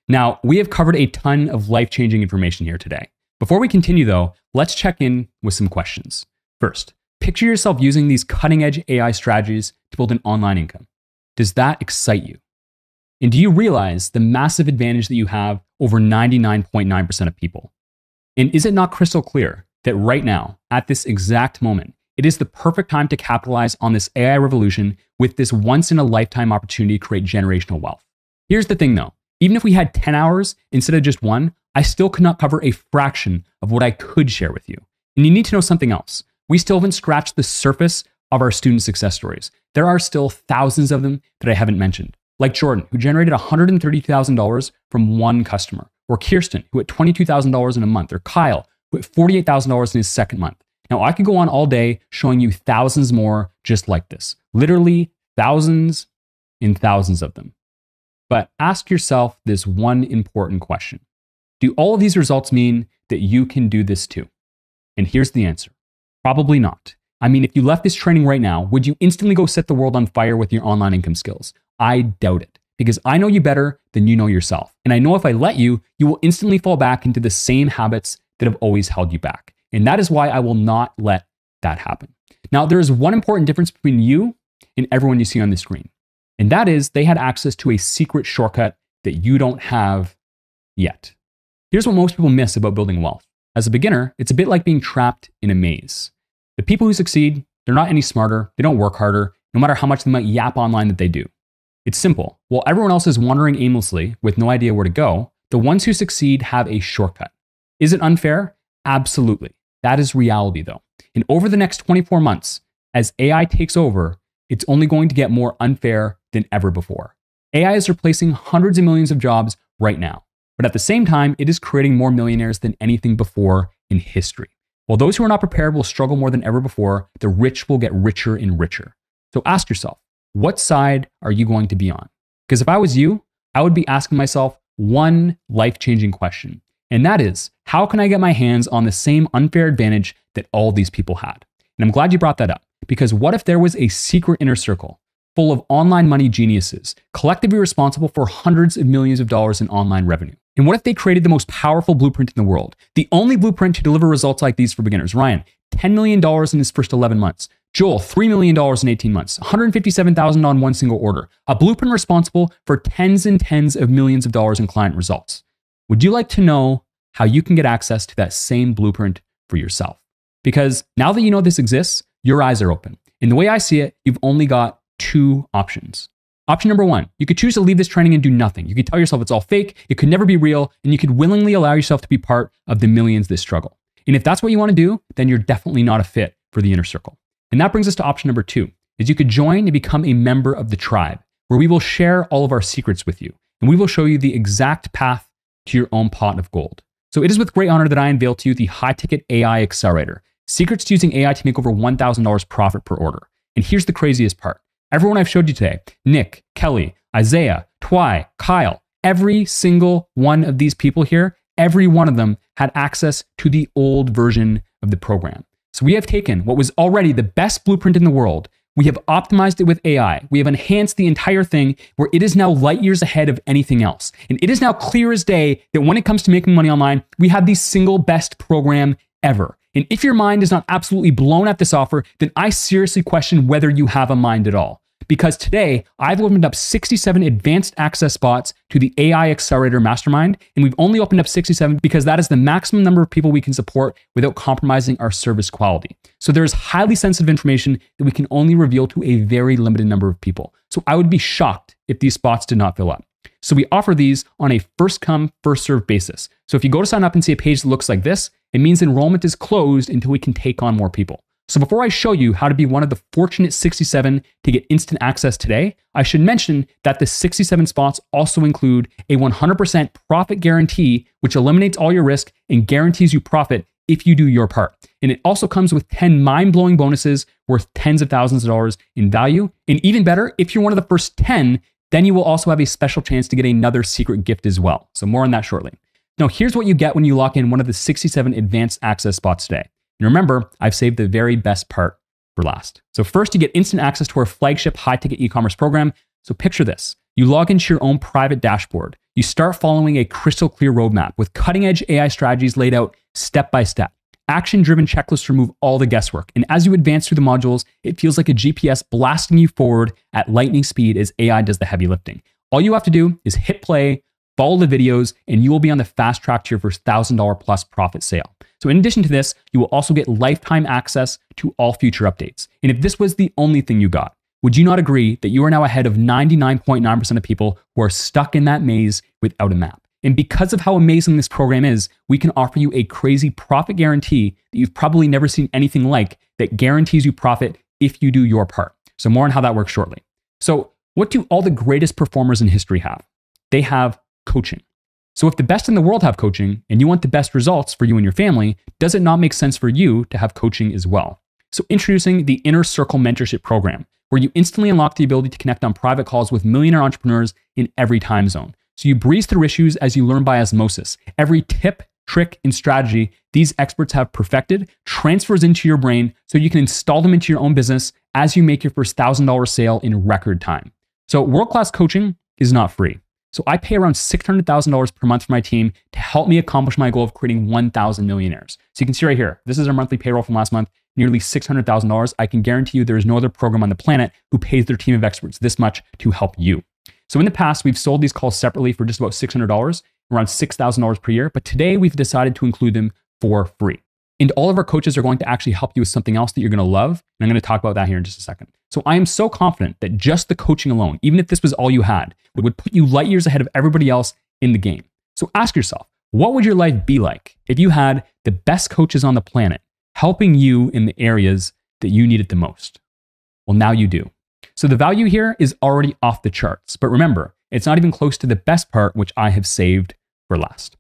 Now, we have covered a ton of life-changing information here today. Before we continue though, let's check in with some questions. First, picture yourself using these cutting-edge AI strategies to build an online income. Does that excite you? And do you realize the massive advantage that you have over 99.9% of people? And is it not crystal clear that right now, at this exact moment, it is the perfect time to capitalize on this AI revolution with this once-in-a-lifetime opportunity to create generational wealth? Here's the thing though, even if we had 10 hours instead of just one, I still could not cover a fraction of what I could share with you. And you need to know something else. We still haven't scratched the surface of our student success stories. There are still thousands of them that I haven't mentioned. Like Jordan, who generated $130,000 from one customer, or Kirsten, who hit $22,000 in a month, or Kyle, who hit $48,000 in his second month. Now, I could go on all day showing you thousands more just like this. Literally thousands and thousands of them. But ask yourself this one important question. Do all of these results mean that you can do this too? And here's the answer. Probably not. I mean, if you left this training right now, would you instantly go set the world on fire with your online income skills? I doubt it, because I know you better than you know yourself. And I know if I let you, you will instantly fall back into the same habits that have always held you back. And that is why I will not let that happen. Now, there is one important difference between you and everyone you see on the screen. And that is they had access to a secret shortcut that you don't have yet. Here's what most people miss about building wealth. As a beginner, it's a bit like being trapped in a maze. The people who succeed, they're not any smarter, they don't work harder, no matter how much they might yap online that they do. It's simple. While everyone else is wandering aimlessly with no idea where to go, the ones who succeed have a shortcut. Is it unfair? Absolutely. That is reality though. And over the next 24 months, as AI takes over, it's only going to get more unfair than ever before. AI is replacing hundreds of millions of jobs right now. But at the same time, it is creating more millionaires than anything before in history. While those who are not prepared will struggle more than ever before, the rich will get richer and richer. So ask yourself, what side are you going to be on? Because if I was you, I would be asking myself one life-changing question. And that is, how can I get my hands on the same unfair advantage that all these people had? And I'm glad you brought that up, because what if there was a secret inner circle full of online money geniuses, collectively responsible for hundreds of millions of dollars in online revenue? And what if they created the most powerful blueprint in the world? The only blueprint to deliver results like these for beginners. Ryan, $10 million in his first 11 months. Joel, $3 million in 18 months. $157,000 on one single order. A blueprint responsible for tens and tens of millions of dollars in client results. Would you like to know how you can get access to that same blueprint for yourself? Because now that you know this exists, your eyes are open. And the way I see it, you've only got two options. Option number one, you could choose to leave this training and do nothing. You could tell yourself it's all fake, it could never be real, and you could willingly allow yourself to be part of the millions that struggle. And if that's what you want to do, then you're definitely not a fit for the inner circle. And that brings us to option number two, is you could join and become a member of the tribe, where we will share all of our secrets with you, and we will show you the exact path to your own pot of gold. So it is with great honor that I unveil to you the high-ticket AI Accelerator, secrets to using AI to make over $1,000 profit per order. And here's the craziest part. Everyone I've showed you today, Nick, Kelly, Isaiah, Twy, Kyle, every single one of these people here, every one of them had access to the old version of the program. So we have taken what was already the best blueprint in the world, we have optimized it with AI, we have enhanced the entire thing where it is now light years ahead of anything else. And it is now clear as day that when it comes to making money online, we have the single best program ever. And if your mind is not absolutely blown at this offer, then I seriously question whether you have a mind at all. Because today, I've opened up 67 advanced access spots to the AI Accelerator Mastermind, and we've only opened up 67 because that is the maximum number of people we can support without compromising our service quality. So there is highly sensitive information that we can only reveal to a very limited number of people. So I would be shocked if these spots did not fill up. So we offer these on a first come, first served basis. So if you go to sign up and see a page that looks like this, it means enrollment is closed until we can take on more people. So before I show you how to be one of the fortunate 67 to get instant access today, I should mention that the 67 spots also include a 100% profit guarantee, which eliminates all your risk and guarantees you profit if you do your part. And it also comes with 10 mind-blowing bonuses worth tens of thousands of dollars in value. And even better, if you're one of the first 10, then you will also have a special chance to get another secret gift as well. So more on that shortly. Now, here's what you get when you lock in one of the 67 advanced access spots today. And remember, I've saved the very best part for last. So first, you get instant access to our flagship high-ticket e-commerce program. So picture this. You log into your own private dashboard. you start following a crystal clear roadmap with cutting edge AI strategies laid out step by step. Action-driven checklists remove all the guesswork. And as you advance through the modules, it feels like a GPS blasting you forward at lightning speed as AI does the heavy lifting. All you have to do is hit play, follow the videos, and you will be on the fast track to your first $1,000 plus profit sale. So in addition to this, you will also get lifetime access to all future updates. And if this was the only thing you got, would you not agree that you are now ahead of 99.9% of people who are stuck in that maze without a map? And because of how amazing this program is, we can offer you a crazy profit guarantee that you've probably never seen anything like, that guarantees you profit if you do your part. So more on how that works shortly. So what do all the greatest performers in history have? They have coaching. So if the best in the world have coaching and you want the best results for you and your family, does it not make sense for you to have coaching as well? So introducing the Inner Circle Mentorship Program, where you instantly unlock the ability to connect on private calls with millionaire entrepreneurs in every time zone. So you breeze through issues as you learn by osmosis. Every tip, trick, and strategy these experts have perfected transfers into your brain so you can install them into your own business as you make your first $1,000 sale in record time. So world-class coaching is not free. So I pay around $600,000 per month for my team to help me accomplish my goal of creating 1,000 millionaires. So you can see right here, this is our monthly payroll from last month, nearly $600,000. I can guarantee you there is no other program on the planet who pays their team of experts this much to help you. So in the past, we've sold these calls separately for just about $600, around $6,000 per year, but today we've decided to include them for free. And all of our coaches are going to actually help you with something else that you're going to love. And I'm going to talk about that here in just a second. So I am so confident that just the coaching alone, even if this was all you had, would put you light years ahead of everybody else in the game. So ask yourself, what would your life be like if you had the best coaches on the planet helping you in the areas that you need it the most? Well, now you do. So the value here is already off the charts. But remember, it's not even close to the best part, which I have saved for last.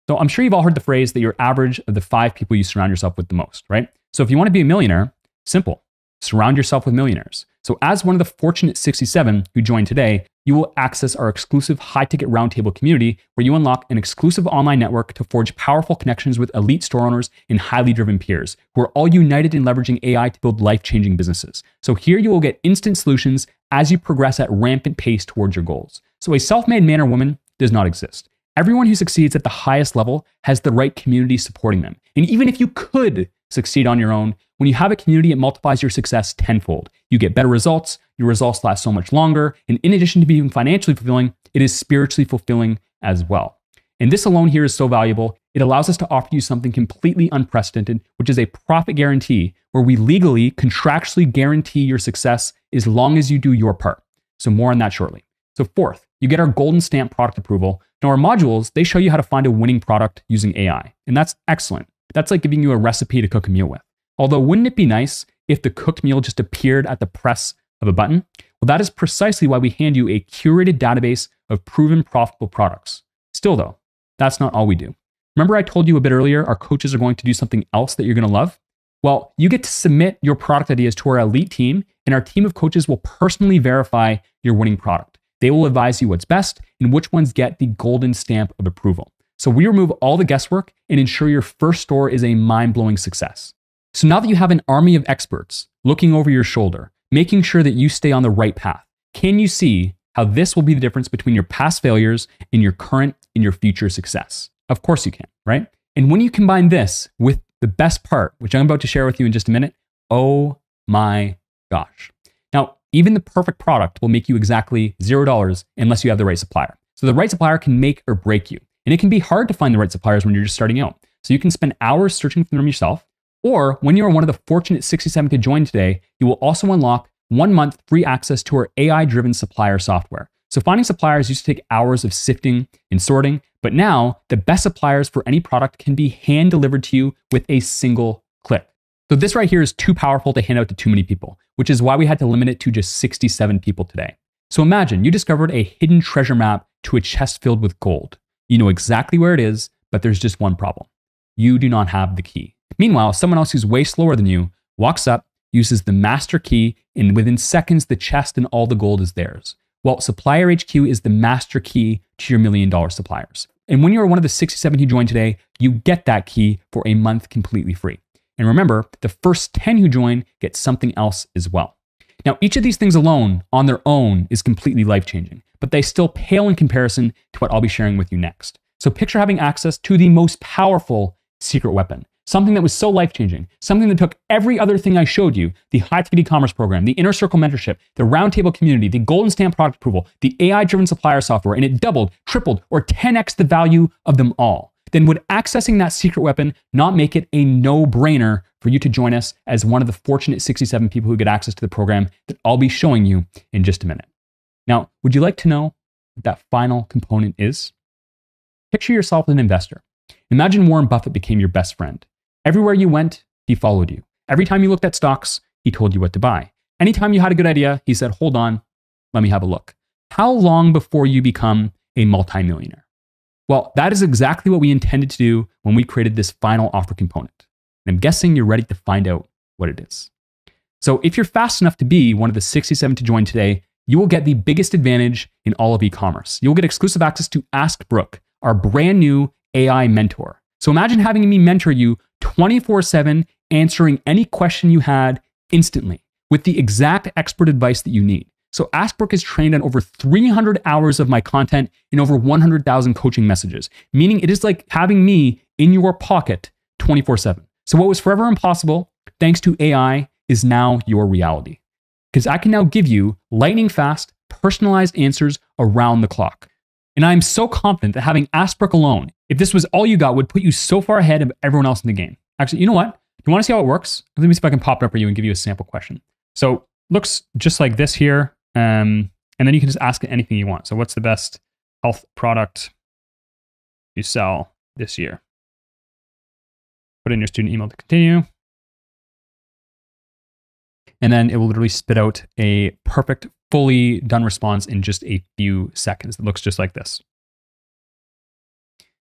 So I'm sure you've all heard the phrase that you're average of the 5 people you surround yourself with the most, right? So if you want to be a millionaire, simple. Surround yourself with millionaires. So as one of the fortunate 67 who joined today, you will access our exclusive high-ticket roundtable community where you unlock an exclusive online network to forge powerful connections with elite store owners and highly driven peers who are all united in leveraging AI to build life-changing businesses. So here you will get instant solutions as you progress at rampant pace towards your goals. So a self-made man or woman does not exist. Everyone who succeeds at the highest level has the right community supporting them. And even if you could succeed on your own, when you have a community, it multiplies your success tenfold. You get better results, your results last so much longer, and in addition to being financially fulfilling, it is spiritually fulfilling as well. And this alone here is so valuable, it allows us to offer you something completely unprecedented, which is a profit guarantee where we legally, contractually guarantee your success as long as you do your part. So more on that shortly. So fourth, you get our golden stamp product approval. Now our modules, they show you how to find a winning product using AI, and that's excellent. That's like giving you a recipe to cook a meal with. Although wouldn't it be nice if the cooked meal just appeared at the press of a button? Well, that is precisely why we hand you a curated database of proven profitable products. Still though, that's not all we do. Remember I told you a bit earlier, our coaches are going to do something else that you're going to love? Well, you get to submit your product ideas to our elite team, and our team of coaches will personally verify your winning product. They will advise you what's best and which ones get the golden stamp of approval. So we remove all the guesswork and ensure your first store is a mind-blowing success. So now that you have an army of experts looking over your shoulder, making sure that you stay on the right path, can you see how this will be the difference between your past failures and your current and your future success? Of course you can, right? And when you combine this with the best part, which I'm about to share with you in just a minute, oh my gosh. Now, even the perfect product will make you exactly $0 unless you have the right supplier. So the right supplier can make or break you. And it can be hard to find the right suppliers when you're just starting out. So you can spend hours searching for them yourself. Or when you are one of the fortunate 67 to join today, you will also unlock 1 month free access to our AI-driven supplier software. So finding suppliers used to take hours of sifting and sorting, but now the best suppliers for any product can be hand delivered to you with a single click. So this right here is too powerful to hand out to too many people, which is why we had to limit it to just 67 people today. So imagine you discovered a hidden treasure map to a chest filled with gold. You know exactly where it is, but there's just one problem. You do not have the key. Meanwhile, someone else who's way slower than you walks up, uses the master key, and within seconds, the chest and all the gold is theirs. Well, Supplier HQ is the master key to your $1 million suppliers. And when you're one of the 67 who joined today, you get that key for a month completely free. And remember, the first 10 who join get something else as well. Now, each of these things alone, on their own, is completely life-changing. but they still pale in comparison to what I'll be sharing with you next. So picture having access to the most powerful secret weapon, something that was so life-changing, something that took every other thing I showed you, the high-ticket e-commerce program, the inner circle mentorship, the roundtable community, the golden stamp product approval, the AI-driven supplier software, and it doubled, tripled, or 10x the value of them all. Then would accessing that secret weapon not make it a no-brainer for you to join us as one of the fortunate 67 people who get access to the program that I'll be showing you in just a minute? Now, would you like to know what that final component is? Picture yourself as an investor. Imagine Warren Buffett became your best friend. Everywhere you went, he followed you. Every time you looked at stocks, he told you what to buy. Anytime you had a good idea, he said, hold on, let me have a look. How long before you become a multimillionaire? Well, that is exactly what we intended to do when we created this final offer component. And I'm guessing you're ready to find out what it is. So if you're fast enough to be one of the 67 to join today, you will get the biggest advantage in all of e-commerce. You'll get exclusive access to Ask Brook, our brand new AI mentor. So imagine having me mentor you 24/7, answering any question you had instantly with the exact expert advice that you need. So Ask Brook is trained on over 300 hours of my content and over 100,000 coaching messages, meaning it is like having me in your pocket 24/7. So what was forever impossible, thanks to AI, is now your reality. Because I can now give you lightning fast, personalized answers around the clock. And I'm so confident that having Ask Brook alone, if this was all you got, would put you so far ahead of everyone else in the game. Actually, you know what? You want to see how it works? Let me see if I can pop it up for you and give you a sample question. So looks just like this here. And then you can just ask it anything you want. So what's the best health product you sell this year? Put in your student email to continue. And then it will literally spit out a perfect, fully done response in just a few seconds. It looks just like this.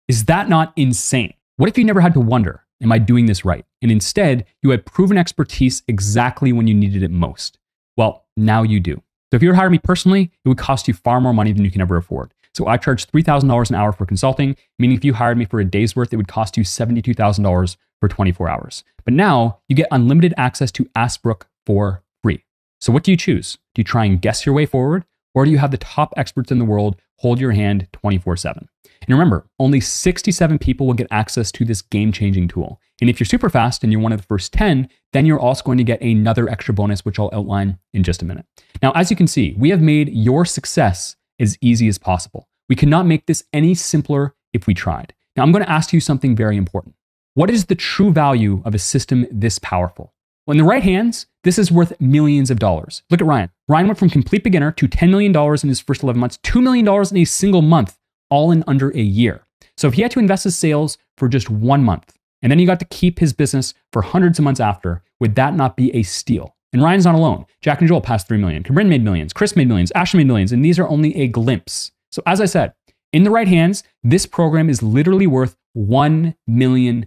Is that not insane? What if you never had to wonder, am I doing this right? And instead, you had proven expertise exactly when you needed it most. Well, now you do. So if you were to hire me personally, it would cost you far more money than you can ever afford. So I charge $3,000 an hour for consulting, meaning if you hired me for a day's worth, it would cost you $72,000 for 24 hours. But now you get unlimited access to Ask Brook for free. So what do you choose? Do you try and guess your way forward? Or do you have the top experts in the world hold your hand 24/7? And remember, only 67 people will get access to this game-changing tool. And if you're super fast and you're one of the first 10, then you're also going to get another extra bonus, which I'll outline in just a minute. Now, as you can see, we have made your success as easy as possible. We could not make this any simpler if we tried. Now, I'm going to ask you something very important. What is the true value of a system this powerful? Well, in the right hands, this is worth millions of dollars. Look at Ryan. Ryan went from complete beginner to $10 million in his first 11 months, $2 million in a single month, all in under a year. So if he had to invest his sales for just 1 month, and then he got to keep his business for hundreds of months after, would that not be a steal? And Ryan's not alone. Jack and Joel passed 3 million. Corinne made millions. Chris made millions. Ashley made millions. And these are only a glimpse. So as I said, in the right hands, this program is literally worth $1 million.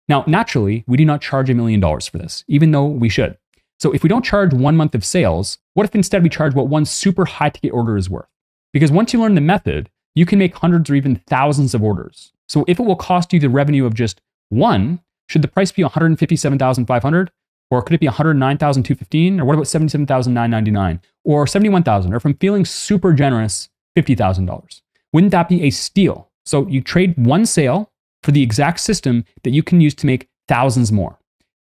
Now, naturally, we do not charge $1 million for this, even though we should. So if we don't charge 1 month of sales, what if instead we charge what one super high ticket order is worth? Because once you learn the method, you can make hundreds or even thousands of orders. So if it will cost you the revenue of just one, should the price be $157,500? Or could it be $109,215? Or what about $77,999? Or $71,000? Or if I'm feeling super generous, $50,000? Wouldn't that be a steal? So you trade one sale for the exact system that you can use to make thousands more.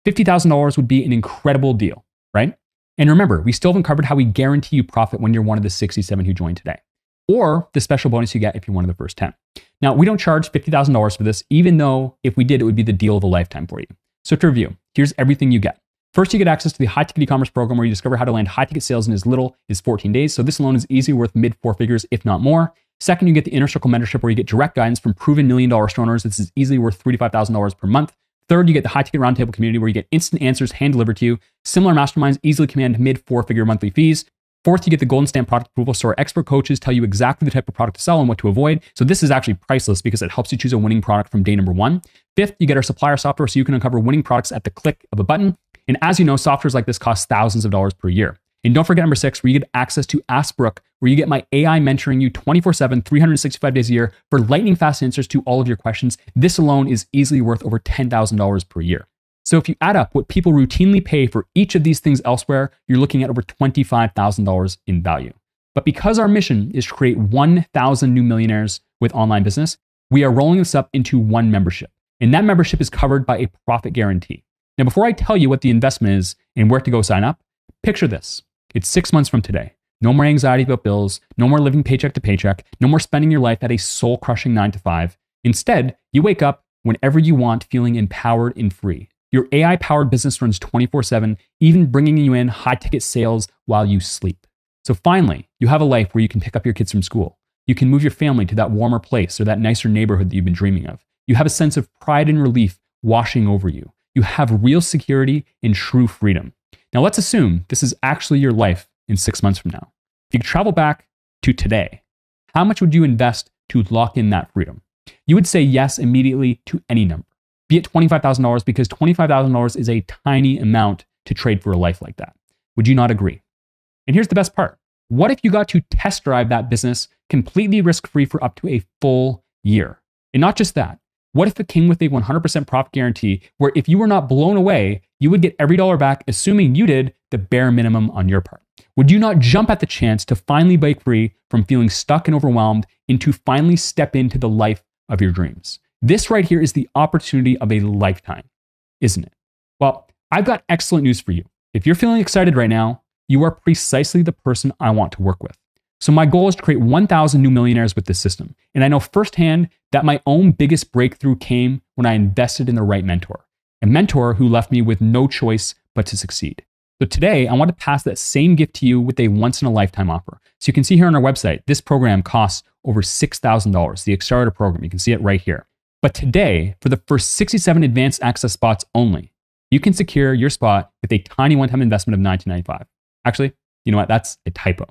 $50,000 would be an incredible deal, right? And remember, we still haven't covered how we guarantee you profit when you're one of the 67 who joined today, or the special bonus you get if you're one of the first 10. Now, we don't charge $50,000 for this, even though if we did, it would be the deal of a lifetime for you. So to review, here's everything you get. First, you get access to the high-ticket e-commerce program where you discover how to land high-ticket sales in as little as 14 days. So this alone is easily worth mid-4 figures, if not more. Second, you get the Inner Circle mentorship where you get direct guidance from proven $1 million store owners. This is easily worth $3,000 to $5,000 per month. Third, you get the high-ticket roundtable community where you get instant answers hand-delivered to you. Similar masterminds easily command mid-4-figure monthly fees. Fourth, you get the golden stamp product approval, so our expert coaches tell you exactly the type of product to sell and what to avoid. So this is actually priceless because it helps you choose a winning product from day number 1. Fifth, you get our supplier software so you can uncover winning products at the click of a button. And as you know, softwares like this cost thousands of dollars per year. And don't forget number 6, where you get access to Ask Brook, where you get my AI mentoring you 24/7, 365 days a year for lightning fast answers to all of your questions. This alone is easily worth over $10,000 per year. So if you add up what people routinely pay for each of these things elsewhere, you're looking at over $25,000 in value. But because our mission is to create 1,000 new millionaires with online business, we are rolling this up into one membership. And that membership is covered by a profit guarantee. Now, before I tell you what the investment is and where to go sign up, picture this. It's 6 months from today. No more anxiety about bills, no more living paycheck to paycheck, no more spending your life at a soul-crushing 9 to 5. Instead, you wake up whenever you want feeling empowered and free. Your AI-powered business runs 24/7, even bringing you in high-ticket sales while you sleep. So finally, you have a life where you can pick up your kids from school. You can move your family to that warmer place or that nicer neighborhood that you've been dreaming of. You have a sense of pride and relief washing over you. You have real security and true freedom. Now let's assume this is actually your life in 6 months from now. If you could travel back to today, how much would you invest to lock in that freedom? You would say yes immediately to any number. Be it $25,000 because $25,000 is a tiny amount to trade for a life like that. Would you not agree? And here's the best part. What if you got to test drive that business completely risk-free for up to a full year? And not just that. What if it came with a 100% profit guarantee where if you were not blown away, you would get every dollar back, assuming you did the bare minimum on your part? Would you not jump at the chance to finally break free from feeling stuck and overwhelmed and to finally step into the life of your dreams? This right here is the opportunity of a lifetime, isn't it? Well, I've got excellent news for you. If you're feeling excited right now, you are precisely the person I want to work with. So my goal is to create 1,000 new millionaires with this system. And I know firsthand that my own biggest breakthrough came when I invested in the right mentor, a mentor who left me with no choice but to succeed. So today, I want to pass that same gift to you with a once-in-a-lifetime offer. So you can see here on our website, this program costs over $6,000, the Accelerator program. You can see it right here. But today, for the first 67 advanced access spots only, you can secure your spot with a tiny one-time investment of $19.95. Actually, you know what? That's a typo.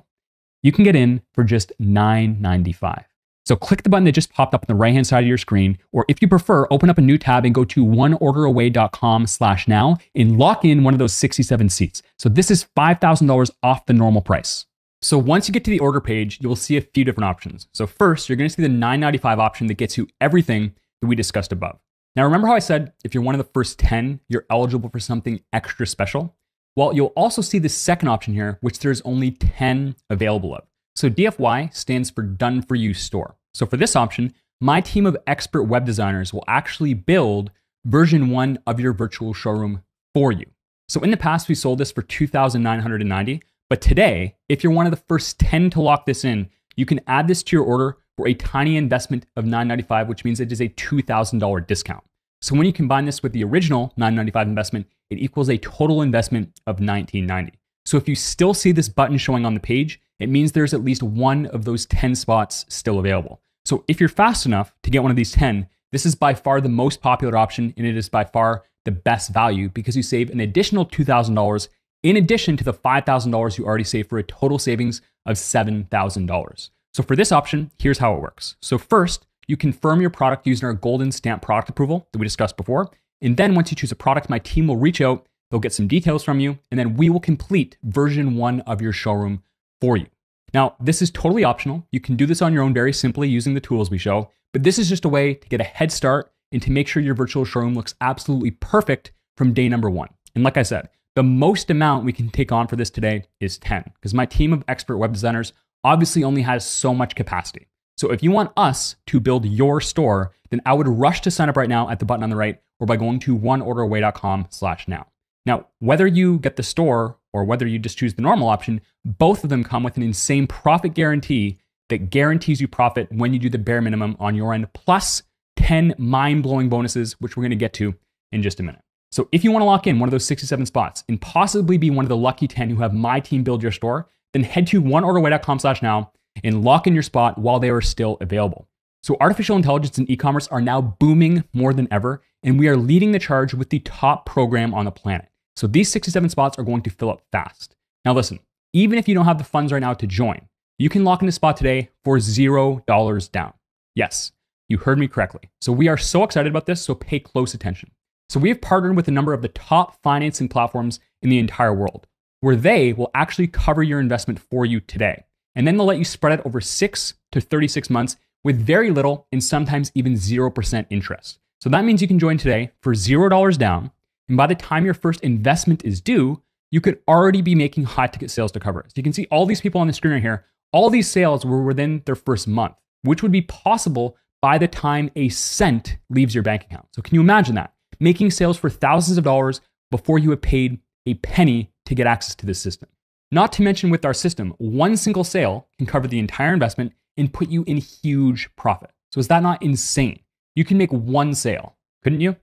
You can get in for just $9.95. So click the button that just popped up on the right-hand side of your screen, or if you prefer, open up a new tab and go to oneorderaway.com/now and lock in one of those 67 seats. So this is $5,000 off the normal price. So once you get to the order page, you'll see a few different options. So first, you're going to see the $9.95 option that gets you everything that we discussed above. Now, remember how I said if you're one of the first 10, you're eligible for something extra special? Well, you'll also see the second option here, which there's only 10 available of. So DFY stands for Done For You Store. So for this option, my team of expert web designers will actually build version 1 of your virtual showroom for you. So in the past, we sold this for $2,990, but today, if you're one of the first 10 to lock this in, you can add this to your order for a tiny investment of $9.95, which means it is a $2,000 discount. So when you combine this with the original $9.95 investment, it equals a total investment of $19.90. So if you still see this button showing on the page, it means there's at least one of those 10 spots still available. So if you're fast enough to get one of these 10, this is by far the most popular option, and it is by far the best value because you save an additional $2,000 in addition to the $5,000 you already saved for a total savings of $7,000. So for this option, here's how it works. So first, you confirm your product using our golden stamp product approval that we discussed before. And then once you choose a product, my team will reach out, they'll get some details from you, and then we will complete version 1 of your showroom for you. Now, this is totally optional. You can do this on your own very simply using the tools we show, but this is just a way to get a head start and to make sure your virtual showroom looks absolutely perfect from day number 1. And like I said, the most amount we can take on for this today is 10, because my team of expert web designers obviously only has so much capacity. So if you want us to build your store, then I would rush to sign up right now at the button on the right or by going to oneorderaway.com/now. Now, whether you get the store or whether you just choose the normal option, both of them come with an insane profit guarantee that guarantees you profit when you do the bare minimum on your end, plus 10 mind-blowing bonuses, which we're going to get to in just a minute. So if you want to lock in one of those 67 spots and possibly be one of the lucky 10 who have my team build your store, then head to oneorderaway.com/now and lock in your spot while they are still available. So artificial intelligence and e-commerce are now booming more than ever, and we are leading the charge with the top program on the planet. So these 67 spots are going to fill up fast. Now listen, even if you don't have the funds right now to join, you can lock in a spot today for $0 down. Yes, you heard me correctly. So we are so excited about this, so pay close attention. So we have partnered with a number of the top financing platforms in the entire world, where they will actually cover your investment for you today. And then they'll let you spread it over 6 to 36 months with very little and sometimes even 0% interest. So that means you can join today for $0 down. And by the time your first investment is due, you could already be making high ticket sales to cover it. So you can see all these people on the screen right here All these sales were within their first month, which would be possible by the time a cent leaves your bank account. So can you imagine that? Making sales for thousands of dollars before you have paid a penny to get access to this system. Not to mention with our system, one single sale can cover the entire investment and put you in huge profit. So is that not insane? You can make one sale, couldn't you?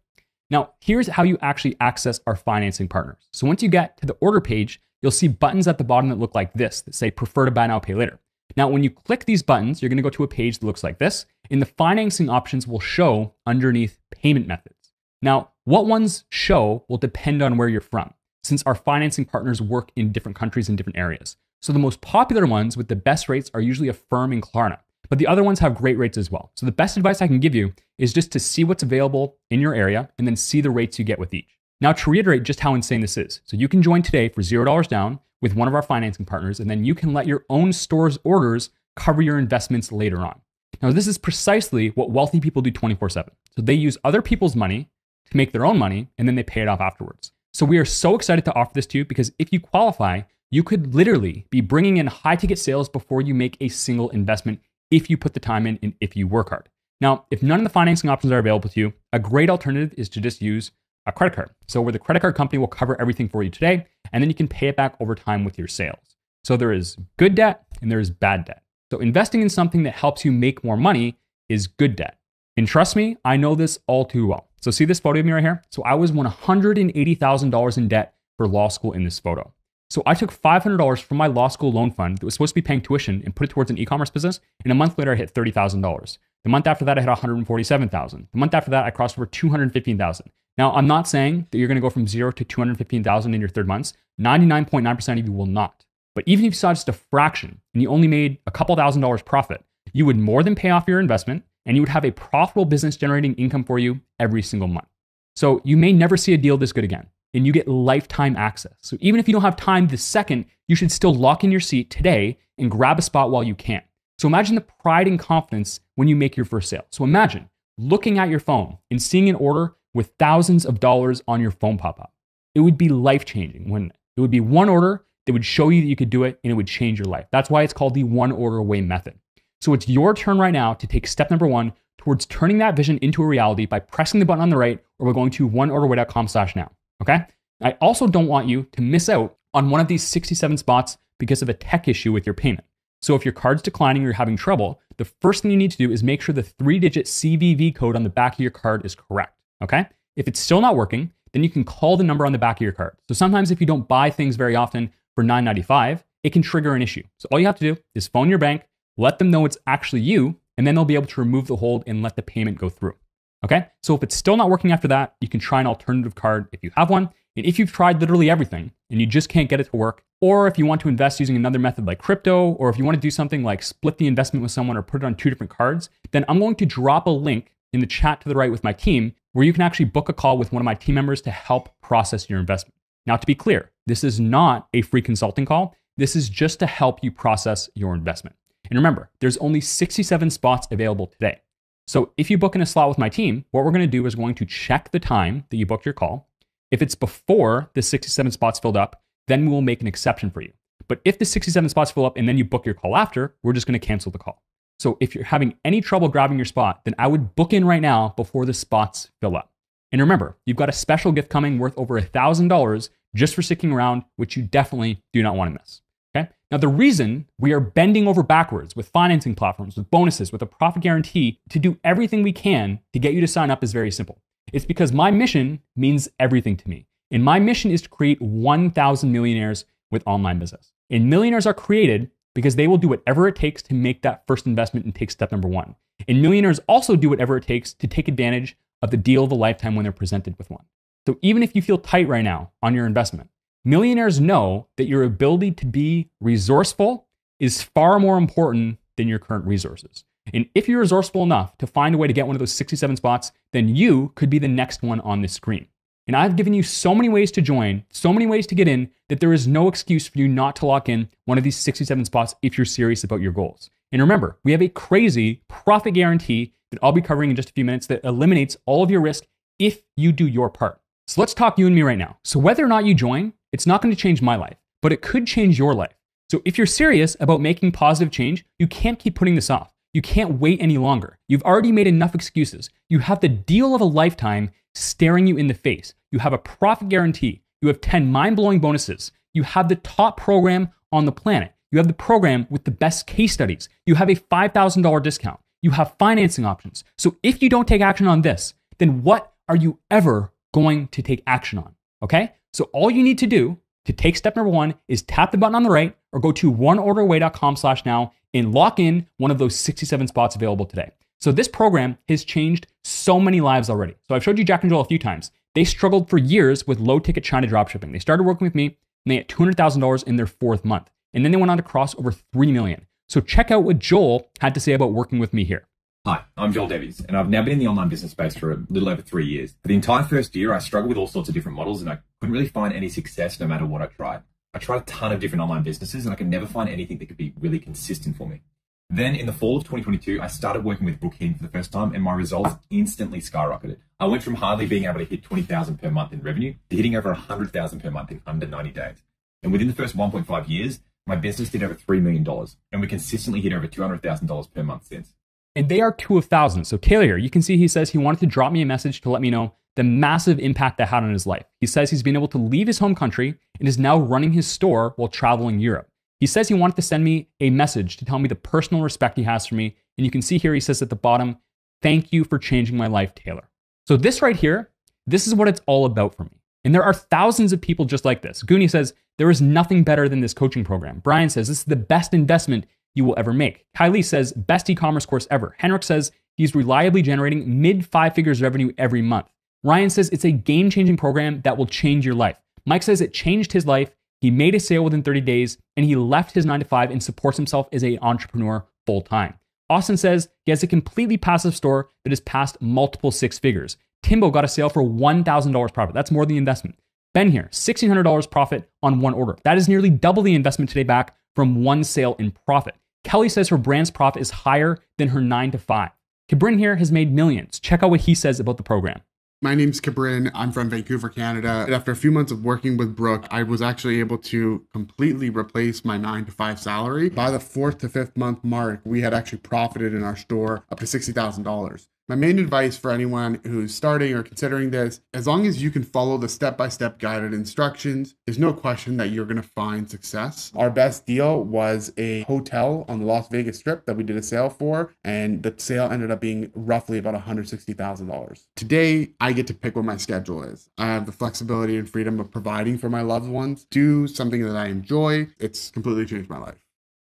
Now, here's how you actually access our financing partners. So once you get to the order page, you'll see buttons at the bottom that look like this that say prefer to buy now, pay later. Now, when you click these buttons, you're going to go to a page that looks like this, and the financing options will show underneath payment methods. Now, what ones show will depend on where you're from, since our financing partners work in different countries and different areas. So the most popular ones with the best rates are usually Affirm and Klarna, but the other ones have great rates as well. So the best advice I can give you is just to see what's available in your area and then see the rates you get with each. Now, to reiterate just how insane this is, so you can join today for $0 down with one of our financing partners, and then you can let your own store's orders cover your investments later on. Now, this is precisely what wealthy people do 24/7. So they use other people's money to make their own money, and then they pay it off afterwards. So we are so excited to offer this to you because if you qualify, you could literally be bringing in high ticket sales before you make a single investment if you put the time in and if you work hard. Now, if none of the financing options are available to you, a great alternative is to just use a credit card. So where the credit card company will cover everything for you today, and then you can pay it back over time with your sales. So there is good debt and there is bad debt. So investing in something that helps you make more money is good debt. And trust me, I know this all too well. So see this photo of me right here? So I was $180,000 in debt for law school in this photo. So I took $500 from my law school loan fund that was supposed to be paying tuition and put it towards an e-commerce business. And a month later, I hit $30,000. The month after that, I hit $147,000. The month after that, I crossed over $215,000. Now, I'm not saying that you're going to go from 0 to $215,000 in your third months. 99.9% of you will not. But even if you saw just a fraction and you only made a couple $1,000s profit, you would more than pay off your investment and you would have a profitable business generating income for you every single month. So you may never see a deal this good again, and you get lifetime access. So even if you don't have time this second, you should still lock in your seat today and grab a spot while you can. So imagine the pride and confidence when you make your first sale. So imagine looking at your phone and seeing an order with thousands of dollars on your phone pop up. It would be life-changing, wouldn't it? It would be one order that would show you that you could do it and it would change your life. That's why it's called the one order away method. So it's your turn right now to take step number one towards turning that vision into a reality by pressing the button on the right or by going to oneorderway.com/now. Okay? I also don't want you to miss out on one of these 67 spots because of a tech issue with your payment. So if your card's declining or you're having trouble, the first thing you need to do is make sure the 3-digit CVV code on the back of your card is correct. Okay? If it's still not working, then you can call the number on the back of your card. So sometimes if you don't buy things very often for $9.95, it can trigger an issue. So all you have to do is phone your bank, let them know it's actually you, and then they'll be able to remove the hold and let the payment go through. Okay? So if it's still not working after that, you can try an alternative card if you have one. And if you've tried literally everything and you just can't get it to work, or if you want to invest using another method like crypto, or if you want to do something like split the investment with someone or put it on 2 different cards, then I'm going to drop a link in the chat to the right with my team where you can actually book a call with one of my team members to help process your investment. Now, to be clear, this is not a free consulting call. This is just to help you process your investment. And remember, there's only 67 spots available today. So if you book in a slot with my team, what we're going to do is going to check the time that you booked your call. If it's before the 67 spots filled up, then we will make an exception for you. But if the 67 spots fill up and then you book your call after, we're just going to cancel the call. So if you're having any trouble grabbing your spot, then I would book in right now before the spots fill up. And remember, you've got a special gift coming worth over $1,000 just for sticking around, which you definitely do not want to miss. Okay? Now, the reason we are bending over backwards with financing platforms, with bonuses, with a profit guarantee to do everything we can to get you to sign up is very simple. It's because my mission means everything to me. And my mission is to create 1,000 millionaires with online business. And millionaires are created because they will do whatever it takes to make that first investment and take step number one. And millionaires also do whatever it takes to take advantage of the deal of a lifetime when they're presented with one. So even if you feel tight right now on your investment, millionaires know that your ability to be resourceful is far more important than your current resources. And if you're resourceful enough to find a way to get one of those 67 spots, then you could be the next one on this screen. And I've given you so many ways to join, so many ways to get in, that there is no excuse for you not to lock in one of these 67 spots if you're serious about your goals. And remember, we have a crazy profit guarantee that I'll be covering in just a few minutes that eliminates all of your risk if you do your part. So let's talk you and me right now. So whether or not you join, it's not going to change my life, but it could change your life. So if you're serious about making positive change, you can't keep putting this off. You can't wait any longer. You've already made enough excuses. You have the deal of a lifetime staring you in the face. You have a profit guarantee. You have 10 mind-blowing bonuses. You have the top program on the planet. You have the program with the best case studies. You have a $5,000 discount. You have financing options. So if you don't take action on this, then what are you ever going to take action on? Okay? So all you need to do to take step number 1 is tap the button on the right or go to oneorderaway.com/now and lock in one of those 67 spots available today. So this program has changed so many lives already. So I've showed you Jack and Joel a few times. They struggled for years with low ticket China dropshipping. They started working with me and they hit $200,000 in their 4th month. And then they went on to cross over 3 million. So check out what Joel had to say about working with me here. Hi, I'm Joel Devies, and I've now been in the online business space for a little over 3 years. For the entire first year, I struggled with all sorts of different models, and I couldn't really find any success no matter what I tried. I tried a ton of different online businesses, and I could never find anything that could be really consistent for me. Then in the fall of 2022, I started working with Brook Hiddink for the first time, and my results instantly skyrocketed. I went from hardly being able to hit 20,000 per month in revenue to hitting over 100,000 per month in under 90 days. And within the first 1.5 years, my business did over $3 million, and we consistently hit over $200,000 per month since. And they are 2 of thousands. So Taylor here, you can see he says he wanted to drop me a message to let me know the massive impact that had on his life. He says he's been able to leave his home country and is now running his store while traveling Europe. He says he wanted to send me a message to tell me the personal respect he has for me. And you can see here, he says at the bottom, "Thank you for changing my life, Taylor." So this right here, this is what it's all about for me. And there are thousands of people just like this. Goonie says, there is nothing better than this coaching program. Brian says, this is the best investment you will ever make. Kylie says, best e-commerce course ever. Henrik says, he's reliably generating mid-5 figures revenue every month. Ryan says, it's a game-changing program that will change your life. Mike says it changed his life. He made a sale within 30 days and he left his 9 to 5 and supports himself as an entrepreneur full time. Austin says he has a completely passive store that has passed multiple 6 figures. Timbo got a sale for $1,000 profit. That's more than the investment. Ben here, $1,600 profit on 1 order. That is nearly double the investment today back from 1 sale in profit. Kelly says her brand's profit is higher than her 9 to 5. Cabrin here has made millions. Check out what he says about the program. My name's Cabrin. I'm from Vancouver, Canada. And after a few months of working with Brook, I was actually able to completely replace my 9 to 5 salary. By the 4th to 5th month mark, we had actually profited in our store up to $60,000. My main advice for anyone who's starting or considering this, as long as you can follow the step-by-step guided instructions, there's no question that you're going to find success. Our best deal was a hotel on the Las Vegas Strip that we did a sale for, and the sale ended up being roughly about $160,000. Today, I get to pick what my schedule is. I have the flexibility and freedom of providing for my loved ones, do something that I enjoy. It's completely changed my life.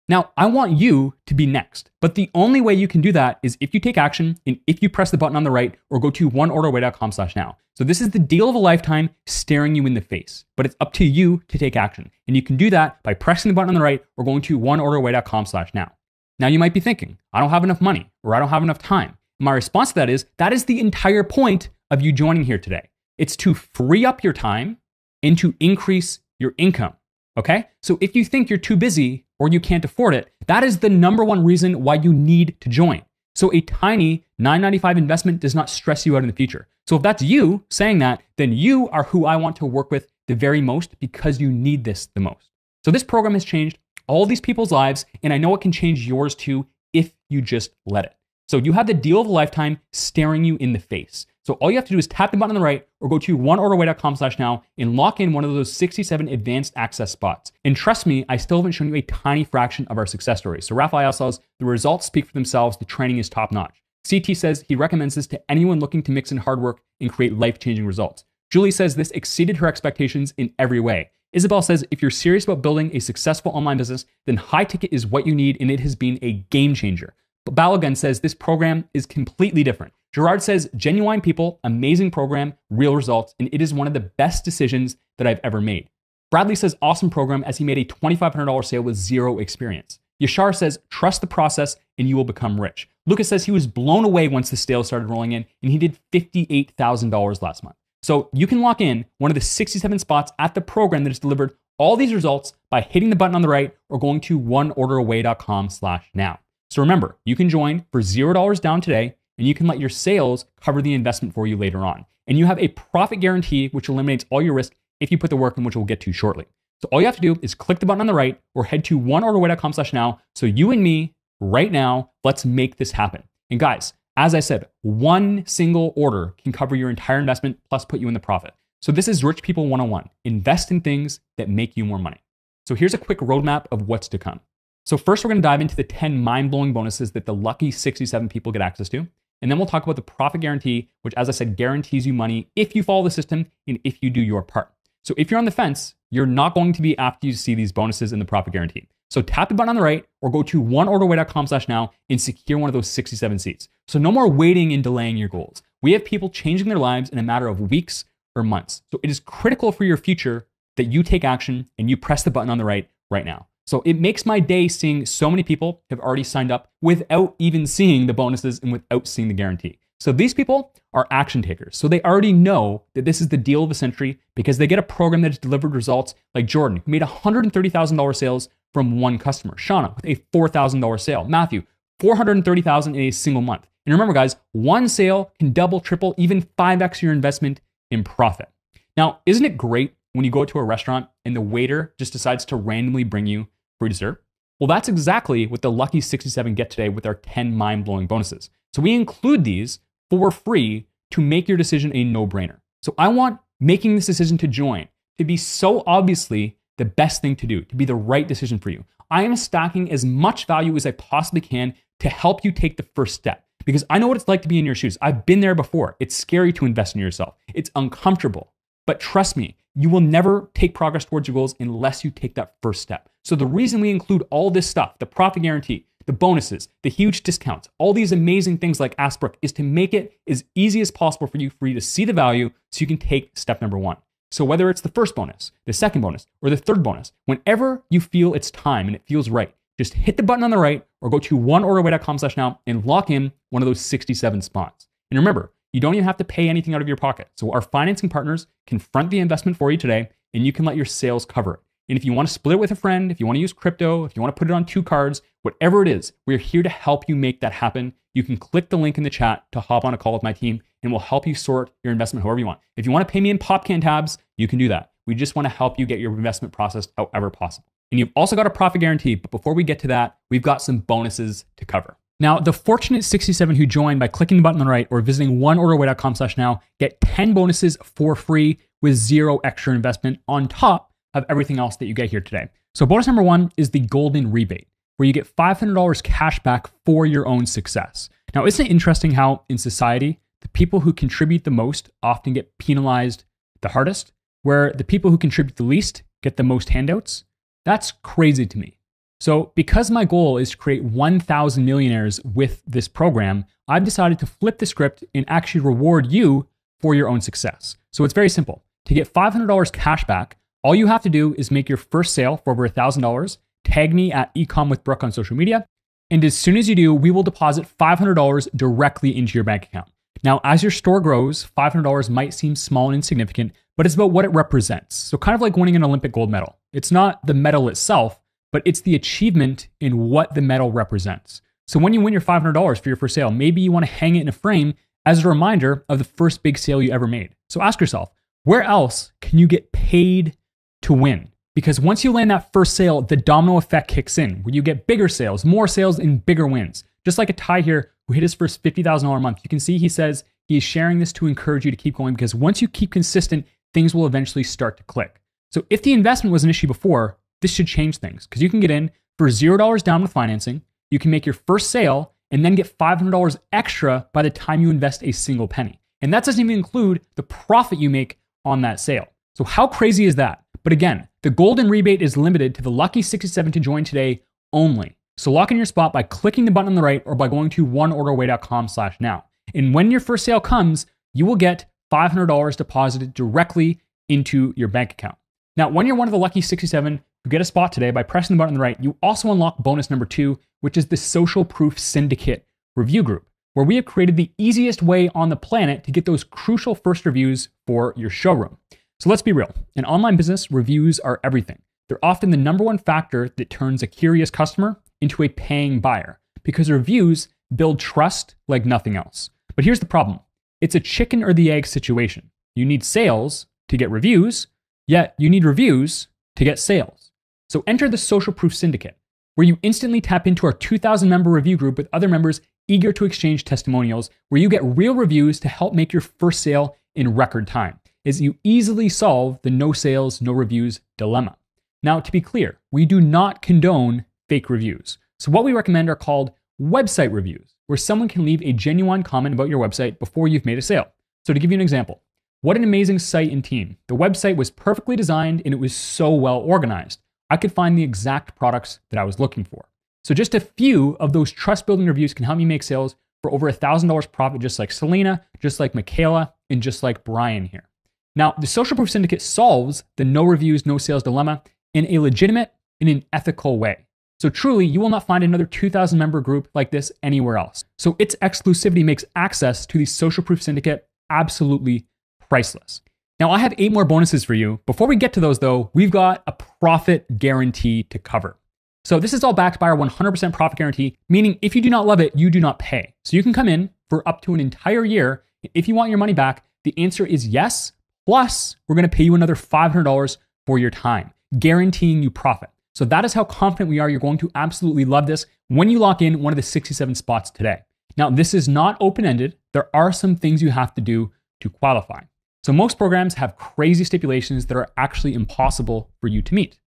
Now, I want you to be next, but the only way you can do that is if you take action and if you press the button on the right or go to oneorderway.com/now. So this is the deal of a lifetime staring you in the face, but it's up to you to take action. And you can do that by pressing the button on the right or going to oneorderway.com/now. Now you might be thinking, I don't have enough money or I don't have enough time. My response to that is the entire point of you joining here today. It's to free up your time and to increase your income. Okay? So if you think you're too busy or you can't afford it, that is the number one reason why you need to join. So a tiny $9.95 investment does not stress you out in the future. So if that's you saying that, then you are who I want to work with the very most because you need this the most. So this program has changed all these people's lives, and I know it can change yours too if you just let it. So you have the deal of a lifetime staring you in the face. So all you have to do is tap the button on the right or go to oneorderway.com/now and lock in one of those 67 advanced access spots. And trust me, I still haven't shown you a tiny fraction of our success stories. So Raphael says the results speak for themselves. The training is top notch. CT says he recommends this to anyone looking to mix in hard work and create life-changing results. Julie says this exceeded her expectations in every way. Isabel says if you're serious about building a successful online business, then high ticket is what you need and it has been a game changer. But Balogun says this program is completely different. Gerard says, genuine people, amazing program, real results, and it is one of the best decisions that I've ever made. Bradley says, awesome program as he made a $2,500 sale with 0 experience. Yashar says, trust the process and you will become rich. Lucas says he was blown away once the sales started rolling in and he did $58,000 last month. So you can lock in one of the 67 spots at the program that has delivered all these results by hitting the button on the right or going to oneorderaway.com/now. So remember, you can join for $0 down today, and you can let your sales cover the investment for you later on. And you have a profit guarantee, which eliminates all your risk if you put the work in, which we'll get to shortly. So all you have to do is click the button on the right or head to oneorderway.com/now. So you and me right now, let's make this happen. And guys, as I said, one single order can cover your entire investment plus put you in the profit. So this is Rich People 101. Invest in things that make you more money. So here's a quick roadmap of what's to come. So first, we're going to dive into the 10 mind-blowing bonuses that the lucky 67 people get access to. And then we'll talk about the profit guarantee, which, as I said, guarantees you money if you follow the system and if you do your part. So if you're on the fence, you're not going to be after you see these bonuses in the profit guarantee. So tap the button on the right or go to oneorderway.com/now and secure one of those 67 seats. So no more waiting and delaying your goals. We have people changing their lives in a matter of weeks or months. So it is critical for your future that you take action and you press the button on the right now. So it makes my day seeing so many people have already signed up without even seeing the bonuses and without seeing the guarantee. So these people are action takers. So they already know that this is the deal of the century because they get a program that has delivered results, like Jordan, who made $130,000 sales from one customer. Shauna with a $4,000 sale. Matthew, $430,000 in a single month. And remember, guys, one sale can double, triple, even 5x your investment in profit. Now, isn't it great when you go to a restaurant and the waiter just decides to randomly bring you free dessert? Well, that's exactly what the lucky 67 get today with our 10 mind-blowing bonuses. So we include these for free to make your decision a no-brainer. So I want making this decision to join to be so obviously the best thing to do, to be the right decision for you. I am stacking as much value as I possibly can to help you take the first step because I know what it's like to be in your shoes. I've been there before. It's scary to invest in yourself. It's uncomfortable. But trust me, you will never take progress towards your goals unless you take that first step. So the reason we include all this stuff, the profit guarantee, the bonuses, the huge discounts, all these amazing things like Ask Brook is to make it as easy as possible for you to see the value so you can take step number one. So whether it's the first bonus, the second bonus, or the third bonus, whenever you feel it's time and it feels right, just hit the button on the right or go to oneorderway.com/now and lock in one of those 67 spots. And remember, you don't even have to pay anything out of your pocket. So our financing partners can front the investment for you today and you can let your sales cover it. And if you want to split it with a friend, if you want to use crypto, if you want to put it on 2 cards, whatever it is, we're here to help you make that happen. You can click the link in the chat to hop on a call with my team and we'll help you sort your investment however you want. If you want to pay me in Popcan tabs, you can do that. We just want to help you get your investment processed however possible. And you've also got a profit guarantee, but before we get to that, we've got some bonuses to cover. Now, the fortunate 67 who joined by clicking the button on the right or visiting oneorderway.com/now get 10 bonuses for free with 0 extra investment on top of everything else that you get here today. So bonus number 1 is the golden rebate, where you get $500 cash back for your own success. Now, isn't it interesting how in society, the people who contribute the most often get penalized the hardest, where the people who contribute the least get the most handouts? That's crazy to me. So because my goal is to create 1,000 millionaires with this program, I've decided to flip the script and actually reward you for your own success. So it's very simple. To get $500 cash back, all you have to do is make your first sale for over $1,000, tag me at ecom with Brook on social media, and as soon as you do, we will deposit $500 directly into your bank account. Now, as your store grows, $500 might seem small and insignificant, but it's about what it represents. So kind of like winning an Olympic gold medal. It's not the medal itself, but it's the achievement in what the medal represents. So when you win your $500 for your first sale, maybe you want to hang it in a frame as a reminder of the first big sale you ever made. So ask yourself, where else can you get paid to win? Because once you land that first sale, the domino effect kicks in, where you get bigger sales, more sales, and bigger wins. Just like a Ty here who hit his first $50,000 a month. You can see he says he is sharing this to encourage you to keep going because once you keep consistent, things will eventually start to click. So if the investment was an issue before, this should change things because you can get in for $0 down with financing. You can make your first sale and then get $500 extra by the time you invest a single penny. And that doesn't even include the profit you make on that sale. So how crazy is that? But again, the golden rebate is limited to the lucky 67 to join today only. So lock in your spot by clicking the button on the right or by going to oneorderway.com/now. And when your first sale comes, you will get $500 deposited directly into your bank account. Now, when you're one of the lucky 67 who get a spot today by pressing the button on the right, you also unlock bonus number 2, which is the Social Proof Syndicate review group, where we have created the easiest way on the planet to get those crucial first reviews for your showroom. So let's be real. In online business, reviews are everything. They're often the number one factor that turns a curious customer into a paying buyer because reviews build trust like nothing else. But here's the problem. It's a chicken or the egg situation. You need sales to get reviews, yet you need reviews to get sales. So enter the Social Proof Syndicate, where you instantly tap into our 2,000 member review group with other members eager to exchange testimonials, where you get real reviews to help make your first sale in record time, as you easily solve the no sales, no reviews dilemma. Now, to be clear, we do not condone fake reviews. So what we recommend are called website reviews, where someone can leave a genuine comment about your website before you've made a sale. So to give you an example, what an amazing site and team. The website was perfectly designed and it was so well organized. I could find the exact products that I was looking for. So just a few of those trust building reviews can help me make sales for over $1,000 profit, just like Selena, just like Michaela, and just like Brian here. Now, the Social Proof Syndicate solves the no reviews, no sales dilemma in a legitimate and an ethical way. So truly, you will not find another 2,000 member group like this anywhere else. So its exclusivity makes access to the Social Proof Syndicate absolutely priceless. Now, I have 8 more bonuses for you. Before we get to those though, we've got a profit guarantee to cover. So this is all backed by our 100% profit guarantee, meaning if you do not love it, you do not pay. So you can come in for up to an entire year. If you want your money back, the answer is yes. Plus, we're going to pay you another $500 for your time, guaranteeing you profit. So that is how confident we are you're going to absolutely love this when you lock in one of the 67 spots today. Now, this is not open-ended. There are some things you have to do to qualify. So most programs have crazy stipulations that are actually impossible for you to meet.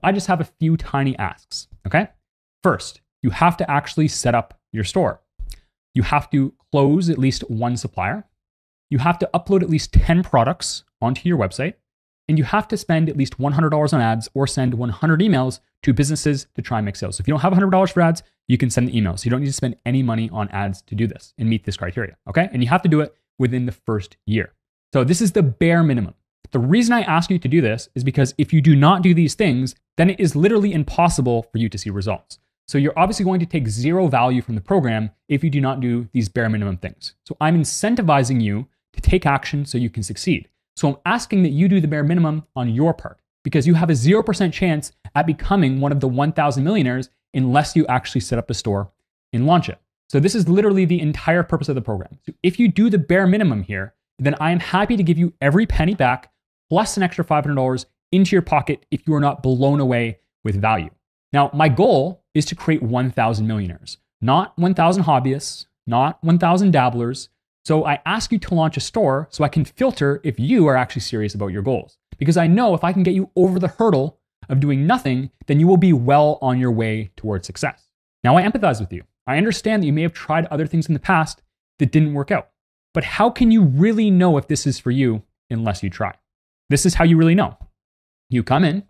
I just have a few tiny asks, okay? First, you have to actually set up your store. You have to close at least one supplier. You have to upload at least 10 products onto your website. And you have to spend at least $100 on ads or send 100 emails to businesses to try and make sales. So if you don't have $100 for ads, you can send the emails. So you don't need to spend any money on ads to do this and meet this criteria, okay? And you have to do it within the first year. So this is the bare minimum. The reason I ask you to do this is because if you do not do these things, then it is literally impossible for you to see results. So you're obviously going to take zero value from the program if you do not do these bare minimum things. So I'm incentivizing you to take action so you can succeed. So I'm asking that you do the bare minimum on your part because you have a 0% chance at becoming one of the 1,000 millionaires unless you actually set up a store and launch it. So this is literally the entire purpose of the program. So if you do the bare minimum here, then I am happy to give you every penny back plus an extra $500 into your pocket if you are not blown away with value. Now, my goal is to create 1,000 millionaires, not 1,000 hobbyists, not 1,000 dabblers. So I ask you to launch a store so I can filter if you are actually serious about your goals. Because I know if I can get you over the hurdle of doing nothing, then you will be well on your way towards success. Now, I empathize with you. I understand that you may have tried other things in the past that didn't work out. But how can you really know if this is for you unless you try? This is how you really know. You come in,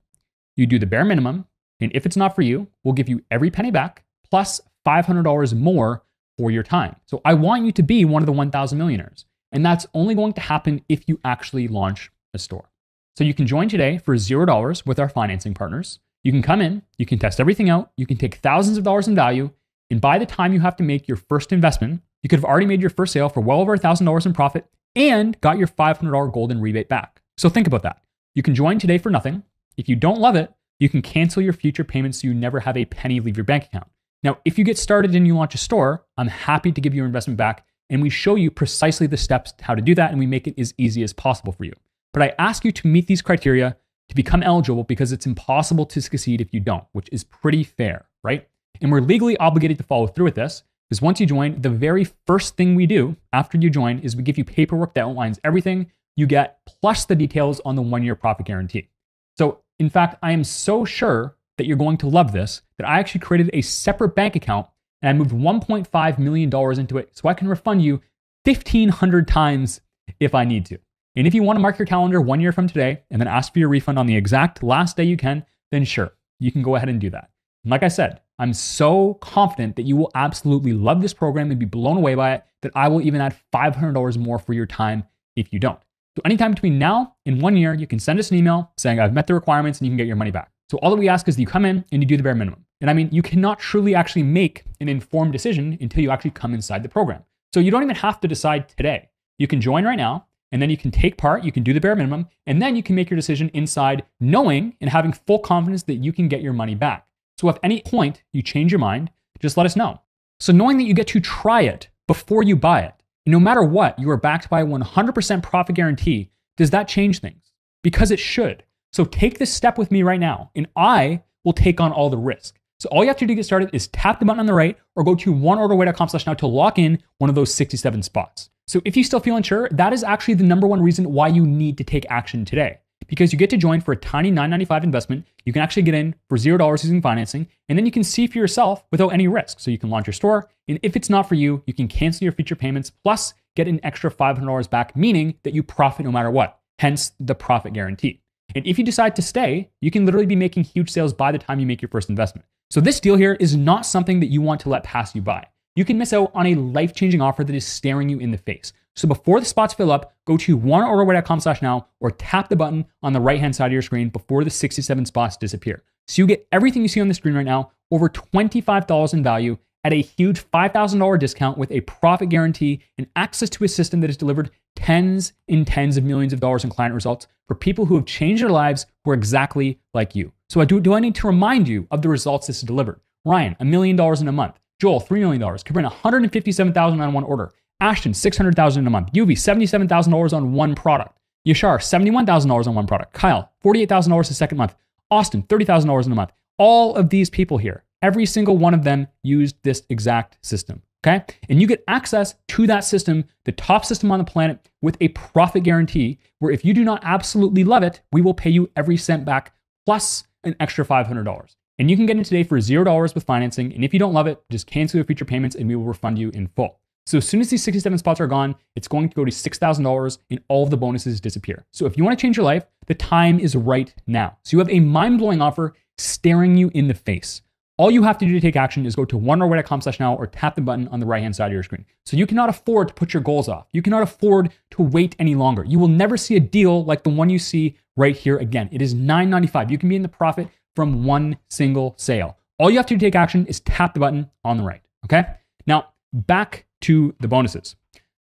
you do the bare minimum, and if it's not for you, we'll give you every penny back plus $500 more for your time. So I want you to be one of the 1,000 millionaires. And that's only going to happen if you actually launch a store. So you can join today for $0 with our financing partners. You can come in, you can test everything out, you can take thousands of dollars in value, and by the time you have to make your first investment, you could have already made your first sale for well over $1,000 in profit and got your $500 golden rebate back. So think about that. You can join today for nothing. If you don't love it, you can cancel your future payments so you never have a penny leave your bank account. Now, if you get started and you launch a store, I'm happy to give you your investment back and we show you precisely the steps to how to do that and we make it as easy as possible for you. But I ask you to meet these criteria to become eligible because it's impossible to succeed if you don't, which is pretty fair, right? And we're legally obligated to follow through with this because once you join, the very first thing we do after you join is we give you paperwork that outlines everything you get plus the details on the 1-year profit guarantee. So in fact, I am so sure that you're going to love this that I actually created a separate bank account and I moved $1.5 million into it so I can refund you 1,500 times if I need to. And if you want to mark your calendar 1 year from today and then ask for your refund on the exact last day you can, then sure, you can go ahead and do that. And like I said, I'm so confident that you will absolutely love this program and be blown away by it that I will even add $500 more for your time if you don't. So anytime between now and 1 year, you can send us an email saying I've met the requirements and you can get your money back. So all that we ask is that you come in and you do the bare minimum. And I mean, you cannot truly actually make an informed decision until you actually come inside the program. So you don't even have to decide today. You can join right now and then you can take part, you can do the bare minimum, and then you can make your decision inside knowing and having full confidence that you can get your money back. So if at any point you change your mind, just let us know. So knowing that you get to try it before you buy it, no matter what, you are backed by a 100% profit guarantee. Does that change things? Because it should. So take this step with me right now, and I will take on all the risk. So all you have to do to get started is tap the button on the right or go to oneorderway.com/now to lock in one of those 67 spots. So if you still feel unsure, that is actually the number one reason why you need to take action today. Because you get to join for a tiny $9.95 investment. You can actually get in for $0 using financing, and then you can see for yourself without any risk. So you can launch your store, and if it's not for you, you can cancel your future payments, plus get an extra $500 back, meaning that you profit no matter what, hence the profit guarantee. And if you decide to stay, you can literally be making huge sales by the time you make your first investment. So this deal here is not something that you want to let pass you by. You can miss out on a life-changing offer that is staring you in the face. So before the spots fill up, go to oneorderway.com/now or tap the button on the right-hand side of your screen before the 67 spots disappear. So you get everything you see on the screen right now, over $25 in value at a huge $5,000 discount with a profit guarantee and access to a system that has delivered tens and tens of millions of dollars in client results for people who have changed their lives who are exactly like you. So do I need to remind you of the results this has delivered? Ryan, $1 million in a month. Joel, $3 million. Cabrin, $157,000 on one order. Ashton, $600,000 in a month. Yuvi, $77,000 on one product. Yashar, $71,000 on one product. Kyle, $48,000 a second month. Austin, $30,000 in a month. All of these people here, every single one of them used this exact system, okay? And you get access to that system, the top system on the planet, with a profit guarantee where if you do not absolutely love it, we will pay you every cent back plus an extra $500. And you can get in today for $0 with financing. And if you don't love it, just cancel your future payments and we will refund you in full. So as soon as these 67 spots are gone, it's going to go to $6,000 and all of the bonuses disappear. So if you want to change your life, the time is right now. So you have a mind-blowing offer staring you in the face. All you have to do to take action is go to oneorderway.com/now or tap the button on the right-hand side of your screen. So you cannot afford to put your goals off. You cannot afford to wait any longer. You will never see a deal like the one you see right here again. It is $9.95. You can be in the profit from one single sale. All you have to do to take action is tap the button on the right, okay? Now, back to the bonuses.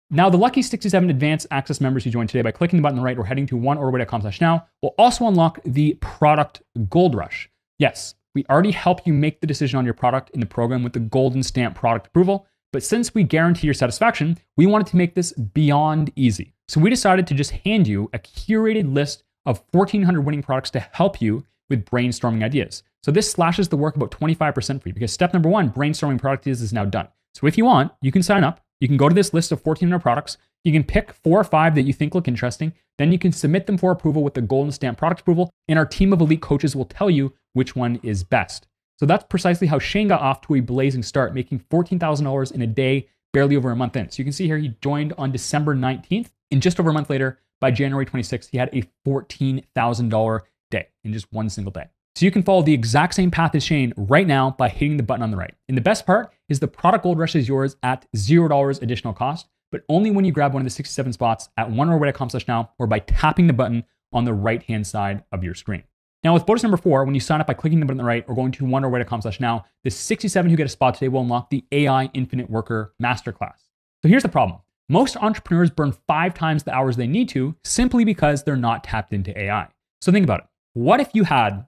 Now, the lucky 67 advanced access members who joined today by clicking the button on the right or heading to oneorderway.com/now will also unlock the product gold rush. Yes, we already help you make the decision on your product in the program with the golden stamp product approval. But since we guarantee your satisfaction, we wanted to make this beyond easy. So we decided to just hand you a curated list of 1,400 winning products to help you with brainstorming ideas. So this slashes the work about 25% for you because step number one, brainstorming product ideas, is now done. So if you want, you can sign up. You can go to this list of 1,400 products. You can pick 4 or 5 that you think look interesting. Then you can submit them for approval with the golden stamp product approval. And our team of elite coaches will tell you which one is best. So that's precisely how Shane got off to a blazing start, making $14,000 in a day, barely over a month in. So you can see here, he joined on December 19th. And just over a month later, by January 26th, he had a $14,000 day in just one single day. So you can follow the exact same path as Shane right now by hitting the button on the right. And the best part is the product gold rush is yours at $0 additional cost, but only when you grab one of the 67 spots at oneorderway.com/now or by tapping the button on the right-hand side of your screen. Now with bonus number 4, when you sign up by clicking the button on the right or going to oneorderway.com/now, the 67 who get a spot today will unlock the AI Infinite Worker Masterclass. So here's the problem. Most entrepreneurs burn 5 times the hours they need to simply because they're not tapped into AI. So think about it. What if you had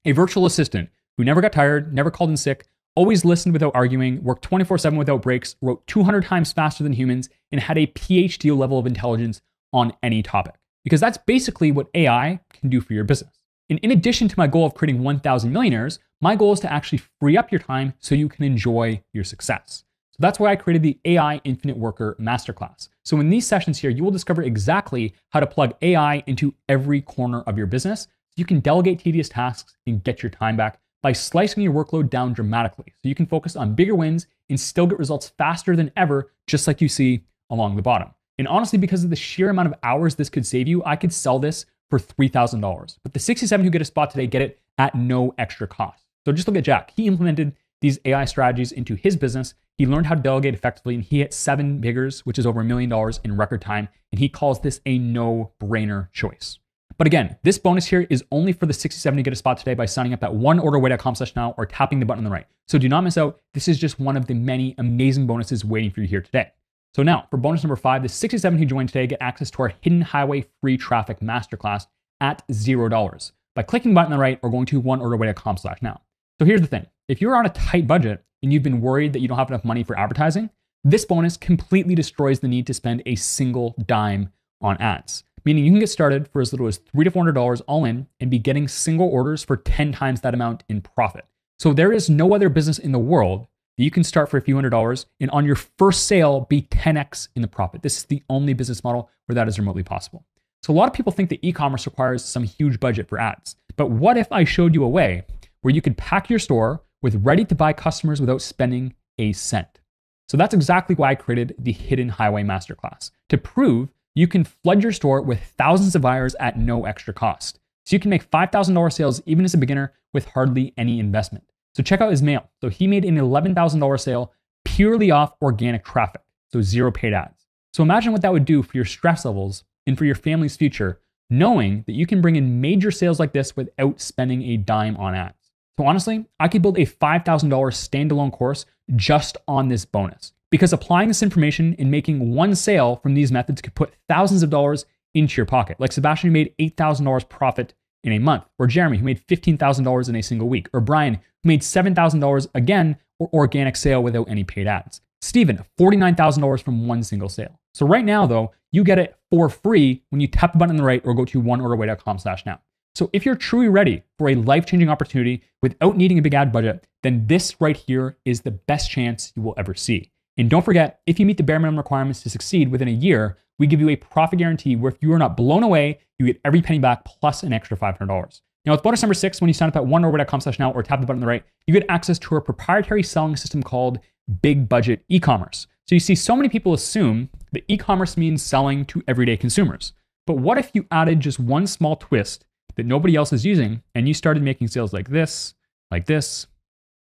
a virtual assistant who never got tired, never called in sick, always listened without arguing, worked 24/7 without breaks, wrote 200 times faster than humans, and had a PhD level of intelligence on any topic? Because that's basically what AI can do for your business. And in addition to my goal of creating 1,000 millionaires, my goal is to actually free up your time so you can enjoy your success. So that's why I created the AI Infinite Worker Masterclass. So in these sessions here, you will discover exactly how to plug AI into every corner of your business. You can delegate tedious tasks and get your time back by slicing your workload down dramatically. So you can focus on bigger wins and still get results faster than ever, just like you see along the bottom. And honestly, because of the sheer amount of hours this could save you, I could sell this for $3,000. But the 67 who get a spot today get it at no extra cost. So just look at Jack. He implemented these AI strategies into his business. He learned how to delegate effectively and he hit 7 figures, which is over $1 million in record time. And he calls this a no-brainer choice. But again, this bonus here is only for the 67 to get a spot today by signing up at oneorderway.com/now or tapping the button on the right. So do not miss out. This is just one of the many amazing bonuses waiting for you here today. So now for bonus number 5, the 67 who joined today get access to our Hidden Highway Free Traffic Masterclass at $0 by clicking the button on the right or going to oneorderway.com/now. So here's the thing. If you're on a tight budget and you've been worried that you don't have enough money for advertising, this bonus completely destroys the need to spend a single dime on ads. meaning you can get started for as little as $300 to $400 all in and be getting single orders for 10 times that amount in profit. So there is no other business in the world that you can start for a few $100s and on your first sale be 10x in the profit. This is the only business model where that is remotely possible. So a lot of people think that e-commerce requires some huge budget for ads. But what if I showed you a way where you could pack your store with ready-to-buy customers without spending a cent? So that's exactly why I created the Hidden Highway Masterclass, to prove you can flood your store with thousands of buyers at no extra cost. So you can make $5,000 sales even as a beginner with hardly any investment. So check out his mail. So he made an $11,000 sale purely off organic traffic, so zero paid ads. So imagine what that would do for your stress levels and for your family's future, knowing that you can bring in major sales like this without spending a dime on ads. So honestly, I could build a $5,000 standalone course just on this bonus, because applying this information and making one sale from these methods could put thousands of dollars into your pocket. Like Sebastian, who made $8,000 profit in a month, or Jeremy, who made $15,000 in a single week, or Brian, who made $7,000 again, or organic sale without any paid ads. Steven, $49,000 from one single sale. So right now though, you get it for free when you tap the button on the right or go to oneorderway.com/now. So if you're truly ready for a life-changing opportunity without needing a big ad budget, then this right here is the best chance you will ever see. And don't forget, if you meet the bare minimum requirements to succeed within a year, we give you a profit guarantee where if you are not blown away, you get every penny back plus an extra $500. Now with bonus number 6, when you sign up at oneorderway.com/now or tap the button on the right, you get access to our proprietary selling system called Big Budget E-commerce. So you see, so many people assume that e-commerce means selling to everyday consumers. But what if you added just one small twist that nobody else is using and you started making sales like this, like this,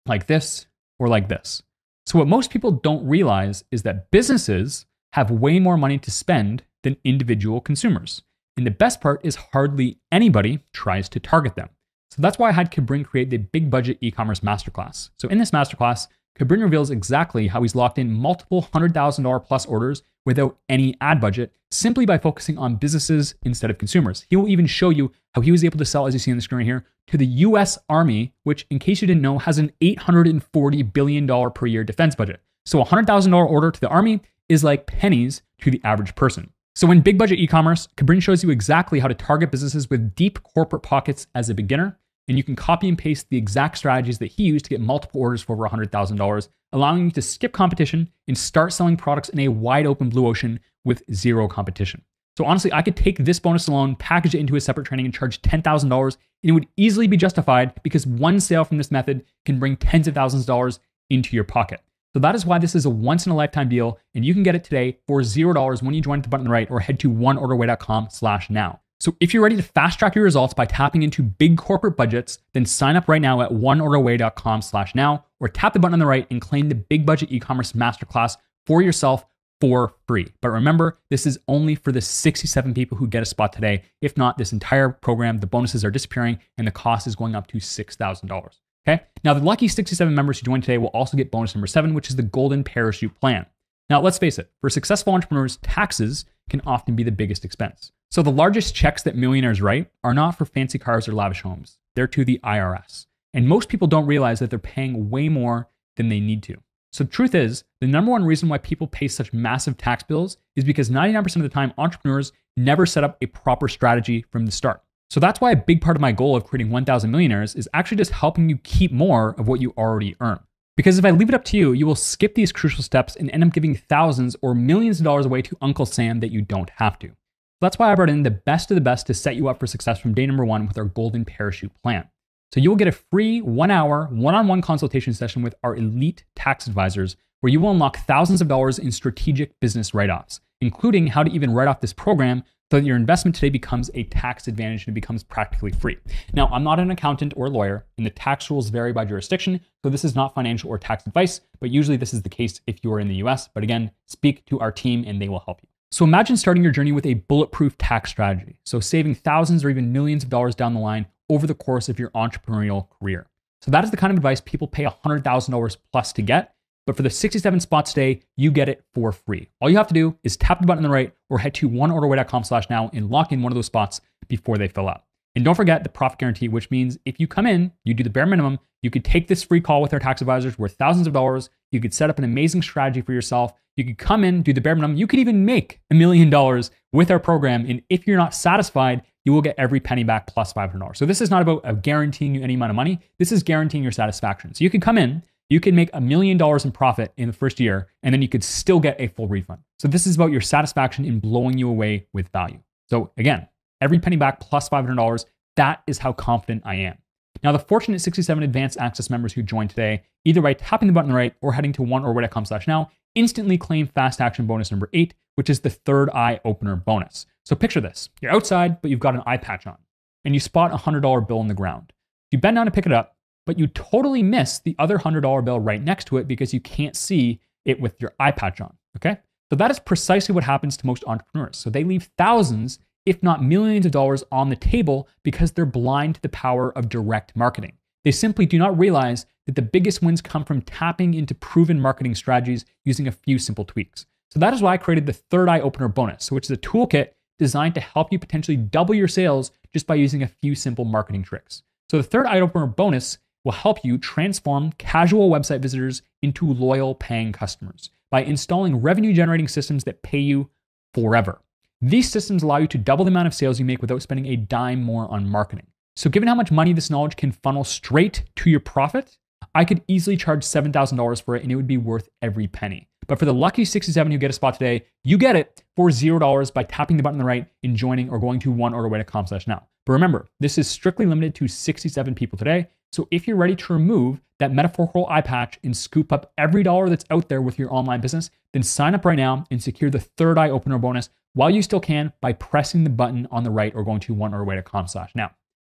like this, or like this? So what most people don't realize is that businesses have way more money to spend than individual consumers. And the best part is hardly anybody tries to target them. So that's why I had Cabrin create the Big Budget E-commerce Masterclass. So in this masterclass, Cabrin reveals exactly how he's locked in multiple $100,000 plus orders without any ad budget, simply by focusing on businesses instead of consumers. He will even show you how he was able to sell, as you see on the screen right here, to the US Army, which, in case you didn't know, has an $840 billion per year defense budget. So a $100,000 order to the Army is like pennies to the average person. So in Big Budget E-commerce, Cabrin shows you exactly how to target businesses with deep corporate pockets as a beginner, and you can copy and paste the exact strategies that he used to get multiple orders for over $100,000, allowing you to skip competition and start selling products in a wide open blue ocean with zero competition. So honestly, I could take this bonus alone, package it into a separate training, and charge $10,000, and it would easily be justified because one sale from this method can bring tens of thousands of dollars into your pocket. So that is why this is a once-in-a-lifetime deal, and you can get it today for $0 when you join at the button on the right or head to oneorderway.com/now. So if you're ready to fast track your results by tapping into big corporate budgets, then sign up right now at oneorderway.com/now or tap the button on the right and claim the Big Budget E-commerce Masterclass for yourself for free. But remember, this is only for the 67 people who get a spot today. If not, this entire program, the bonuses are disappearing and the cost is going up to $6,000. Okay. Now, the lucky 67 members who join today will also get bonus number 7, which is the Golden Parachute Plan. Now, let's face it, for successful entrepreneurs, taxes can often be the biggest expense. So the largest checks that millionaires write are not for fancy cars or lavish homes. They're to the IRS. And most people don't realize that they're paying way more than they need to. So the truth is, the number one reason why people pay such massive tax bills is because 99% of the time, entrepreneurs never set up a proper strategy from the start. So that's why a big part of my goal of creating 1,000 millionaires is actually just helping you keep more of what you already earn. Because if I leave it up to you, you will skip these crucial steps and end up giving thousands or millions of dollars away to Uncle Sam that you don't have to. That's why I brought in the best of the best to set you up for success from day number 1 with our Golden Parachute Plan. So you will get a free 1-hour, one-on-one consultation session with our elite tax advisors, where you will unlock thousands of dollars in strategic business write-offs, including how to even write off this program so that your investment today becomes a tax advantage and it becomes practically free. Now, I'm not an accountant or lawyer, and the tax rules vary by jurisdiction, so this is not financial or tax advice, but usually this is the case if you are in the US. But again, speak to our team and they will help you. So imagine starting your journey with a bulletproof tax strategy, so saving thousands or even millions of dollars down the line over the course of your entrepreneurial career. So that is the kind of advice people pay $100,000 plus to get. But for the 67 spots today, you get it for free. All you have to do is tap the button on the right or head to oneorderway.com/now and lock in one of those spots before they fill up. And don't forget the profit guarantee, which means if you come in, you do the bare minimum, you could take this free call with our tax advisors worth thousands of dollars. You could set up an amazing strategy for yourself. You could come in, do the bare minimum. You could even make $1 million with our program. And if you're not satisfied, you will get every penny back plus $500. So this is not about guaranteeing you any amount of money. This is guaranteeing your satisfaction. So you could come in, you can make $1 million in profit in the first year, and then you could still get a full refund. So this is about your satisfaction in blowing you away with value. So again, every penny back plus $500. That is how confident I am. Now, the fortunate 67 advanced access members who joined today, either by tapping the button on the right or heading to oneorway.com/now, instantly claim fast action bonus number 8, which is the third eye opener bonus. So picture this. You're outside, but you've got an eye patch on, and you spot a $100 bill on the ground. You bend down to pick it up, but you totally miss the other $100 bill right next to it because you can't see it with your eye patch on, okay? So that is precisely what happens to most entrepreneurs. So they leave thousands, if not millions of dollars on the table because they're blind to the power of direct marketing. They simply do not realize that the biggest wins come from tapping into proven marketing strategies using a few simple tweaks. So that is why I created the third eye opener bonus, which is a toolkit designed to help you potentially double your sales just by using a few simple marketing tricks. So the third eye opener bonus will help you transform casual website visitors into loyal paying customers by installing revenue generating systems that pay you forever. These systems allow you to double the amount of sales you make without spending a dime more on marketing. So given how much money this knowledge can funnel straight to your profit, I could easily charge $7,000 for it and it would be worth every penny. But for the lucky 67 who get a spot today, you get it for $0 by tapping the button on the right and joining or going to oneorderway.com/now. But remember, this is strictly limited to 67 people today. So if you're ready to remove that metaphorical eye patch and scoop up every dollar that's out there with your online business, then sign up right now and secure the third eye opener bonus while you still can by pressing the button on the right or going to oneorderway.com/now.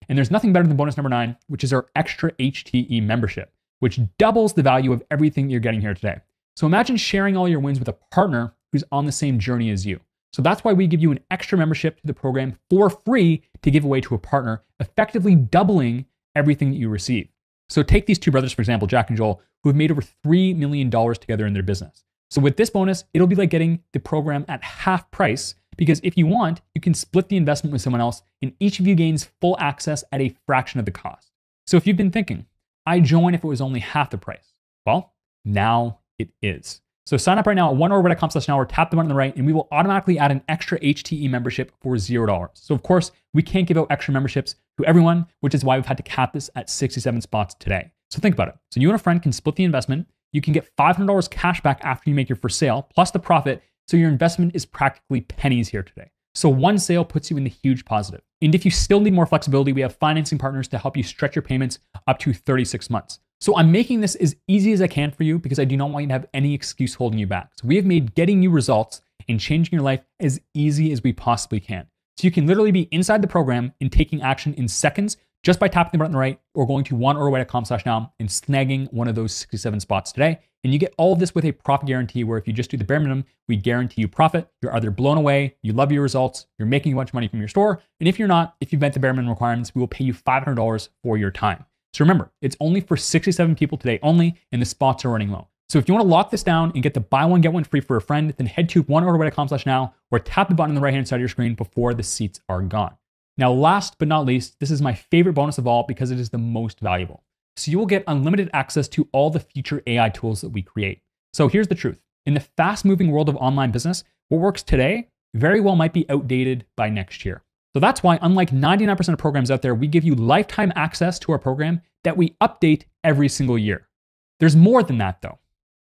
And there's nothing better than bonus number 9, which is our extra HTE membership, which doubles the value of everything you're getting here today. So imagine sharing all your wins with a partner who's on the same journey as you. So that's why we give you an extra membership to the program for free to give away to a partner, effectively doubling everything that you receive. So take these two brothers, for example, Jack and Joel, who have made over $3 million together in their business. So with this bonus, it'll be like getting the program at half price, because if you want, you can split the investment with someone else and each of you gains full access at a fraction of the cost. So if you've been thinking, I'd join if it was only half the price. Well, now it is. So sign up right now at oneorway.com/now or tap the button on the right and we will automatically add an extra HTE membership for $0. So of course, we can't give out extra memberships to everyone, which is why we've had to cap this at 67 spots today. So think about it. So you and a friend can split the investment. You can get $500 cash back after you make your first sale, plus the profit. So your investment is practically pennies here today. So one sale puts you in the huge positive. And if you still need more flexibility, we have financing partners to help you stretch your payments up to 36 months. So I'm making this as easy as I can for you because I do not want you to have any excuse holding you back. So we have made getting you results and changing your life as easy as we possibly can. So you can literally be inside the program and taking action in seconds just by tapping the button on the right or going to oneorway.com/now and snagging one of those 67 spots today. And you get all of this with a profit guarantee where if you just do the bare minimum, we guarantee you profit. You're either blown away, you love your results, you're making a bunch of money from your store. And if you're not, if you've met the bare minimum requirements, we will pay you $500 for your time. So remember, it's only for 67 people today only, and the spots are running low. So if you want to lock this down and get the buy one, get one free for a friend, then head to oneorderway.com/now or tap the button on the right-hand side of your screen before the seats are gone. Now, last but not least, this is my favorite bonus of all because it is the most valuable. So you will get unlimited access to all the future AI tools that we create. So here's the truth. In the fast-moving world of online business, what works today very well might be outdated by next year. So that's why, unlike 99% of programs out there, we give you lifetime access to our program that we update every single year. There's more than that, though.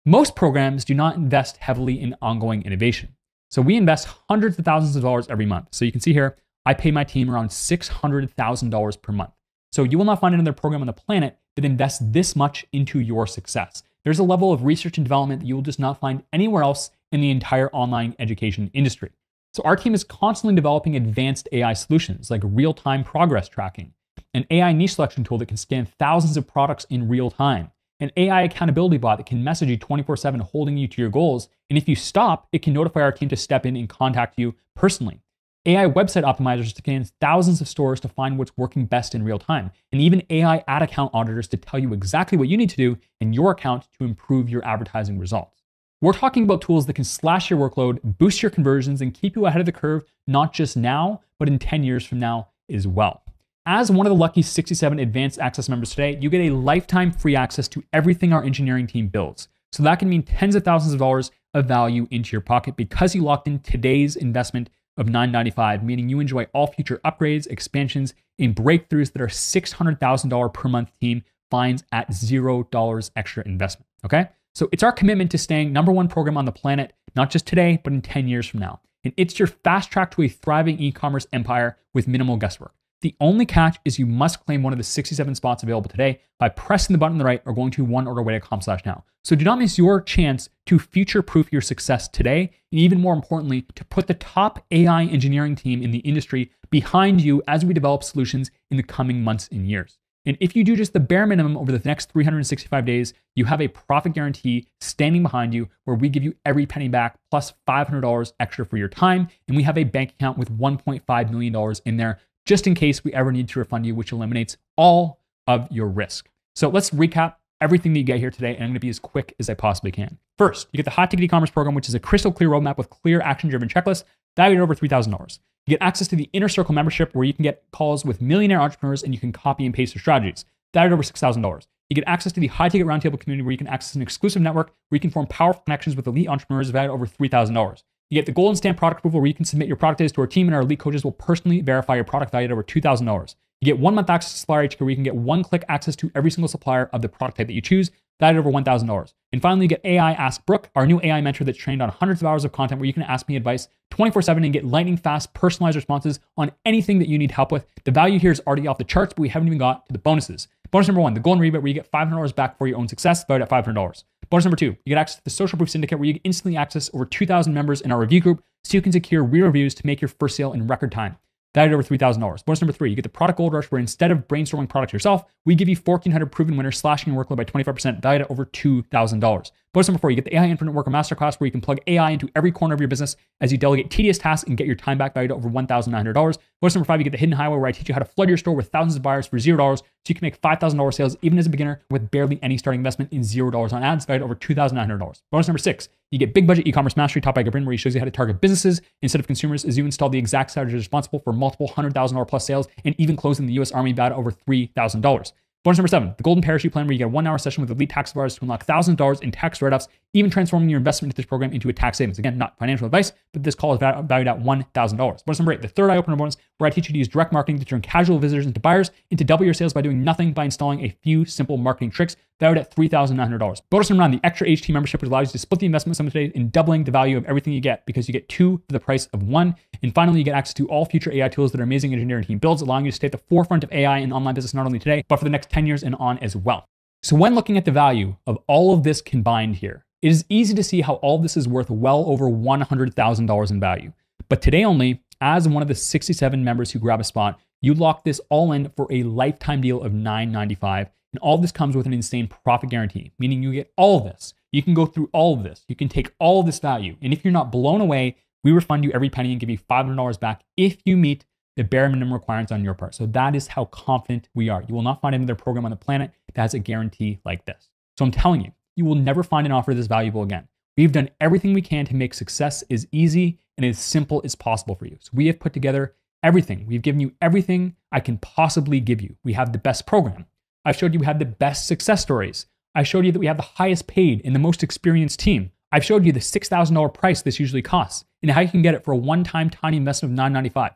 Most programs do not invest heavily in ongoing innovation. So we invest hundreds of thousands of dollars every month. So you can see here, I pay my team around $600,000 per month. So you will not find another program on the planet that invests this much into your success. There's a level of research and development that you will just not find anywhere else in the entire online education industry. So our team is constantly developing advanced AI solutions like real-time progress tracking, an AI niche selection tool that can scan thousands of products in real time, an AI accountability bot that can message you 24/7 holding you to your goals. And if you stop, it can notify our team to step in and contact you personally. AI website optimizers to scan thousands of stores to find what's working best in real time, and even AI ad account auditors to tell you exactly what you need to do in your account to improve your advertising results. We're talking about tools that can slash your workload, boost your conversions, and keep you ahead of the curve, not just now, but in 10 years from now as well. as one of the lucky 67 advanced access members today, you get a lifetime free access to everything our engineering team builds. So that can mean tens of thousands of dollars of value into your pocket because you locked in today's investment of $995, meaning you enjoy all future upgrades, expansions, and breakthroughs that our $600,000 per month team finds at $0 extra investment, okay? So it's our commitment to staying #1 program on the planet, not just today, but in 10 years from now. And it's your fast track to a thriving e-commerce empire with minimal guesswork. The only catch is you must claim one of the 67 spots available today by pressing the button on the right or going to oneorderway.com/now. So do not miss your chance to future-proof your success today, and even more importantly, to put the top AI engineering team in the industry behind you as we develop solutions in the coming months and years. And if you do just the bare minimum over the next 365 days, you have a profit guarantee standing behind you where we give you every penny back plus $500 extra for your time. And we have a bank account with $1.5 million in there just in case we ever need to refund you, which eliminates all of your risk. So let's recap everything that you get here today, and I'm going to be as quick as I possibly can. First, you get the Hot Ticket e-commerce program, which is a crystal clear roadmap with clear action-driven checklists valued at over $3,000. You get access to the Inner Circle membership where you can get calls with millionaire entrepreneurs and you can copy and paste their strategies. Valued at over $6,000. You get access to the High Ticket Roundtable community where you can access an exclusive network where you can form powerful connections with elite entrepreneurs valued at over $3,000. You get the Golden Stamp product approval where you can submit your product ideas to our team and our elite coaches will personally verify your product valued at over $2,000. You get 1 month access to Supplier HQ where you can get one-click access to every single supplier of the product type that you choose, valued at over $1,000. And finally, you get AI Ask Brook, our new AI mentor that's trained on hundreds of hours of content where you can ask me advice 24/7 and get lightning fast, personalized responses on anything that you need help with. The value here is already off the charts, but we haven't even got to the bonuses. Bonus number 1, the Golden Rebate where you get $500 back for your own success, valued at $500. Bonus number 2, you get access to the Social Proof Syndicate where you can instantly access over 2,000 members in our review group so you can secure real reviews to make your first sale in record time. Valued at over $3,000. Bonus number 3, you get the Product Gold Rush where instead of brainstorming products yourself, we give you 1,400 proven winners, slashing your workload by 25%, valued at over $2,000. Bonus number 4, you get the AI Infinite Worker Masterclass where you can plug AI into every corner of your business as you delegate tedious tasks and get your time back, valued at over $1,900. Bonus number 5, you get the Hidden Highway where I teach you how to flood your store with thousands of buyers for $0 so you can make $5,000 sales even as a beginner with barely any starting investment in $0 on ads, valued at over $2,900. Bonus number 6, you get Big Budget E-commerce Mastery taught by Gabrin where he shows you how to target businesses instead of consumers as you install the exact strategy responsible for multiple $100,000 plus sales and even closing the US Army valued at over $3,000. Bonus number 7, the Golden Parachute Plan where you get a 1-hour session with elite tax advisors to unlock thousands of dollars in tax write-offs, even transforming your investment into this program into a tax savings. Again, not financial advice, but this call is valued at $1,000. Bonus number 8, the third eye-opener bonus where I teach you to use direct marketing to turn casual visitors into buyers and to double your sales by doing nothing by installing a few simple marketing tricks, valued at $3,900. Bonus number 9, the extra HT membership, which allows you to split the investment sum today in doubling the value of everything you get because you get 2 for the price of 1. And finally, you get access to all future AI tools that our amazing engineering team builds, allowing you to stay at the forefront of AI and online business not only today, but for the next 10 years and on as well. So when looking at the value of all of this combined here, it is easy to see how all of this is worth well over $100,000 in value. But today only, as one of the 67 members who grab a spot, you lock this all in for a lifetime deal of $995. And all of this comes with an insane profit guarantee, meaning you get all of this. You can go through all of this. You can take all of this value. And if you're not blown away, we refund you every penny and give you $500 back if you meet the bare minimum requirements on your part. So that is how confident we are. You will not find another program on the planet that has a guarantee like this. So I'm telling you, you will never find an offer this valuable again. We've done everything we can to make success as easy and as simple as possible for you. So we have put together everything. We've given you everything I can possibly give you. We have the best program. I've showed you we have the best success stories. I showed you that we have the highest paid and the most experienced team. I've showed you the $6,000 price this usually costs and how you can get it for a one-time tiny investment of $995,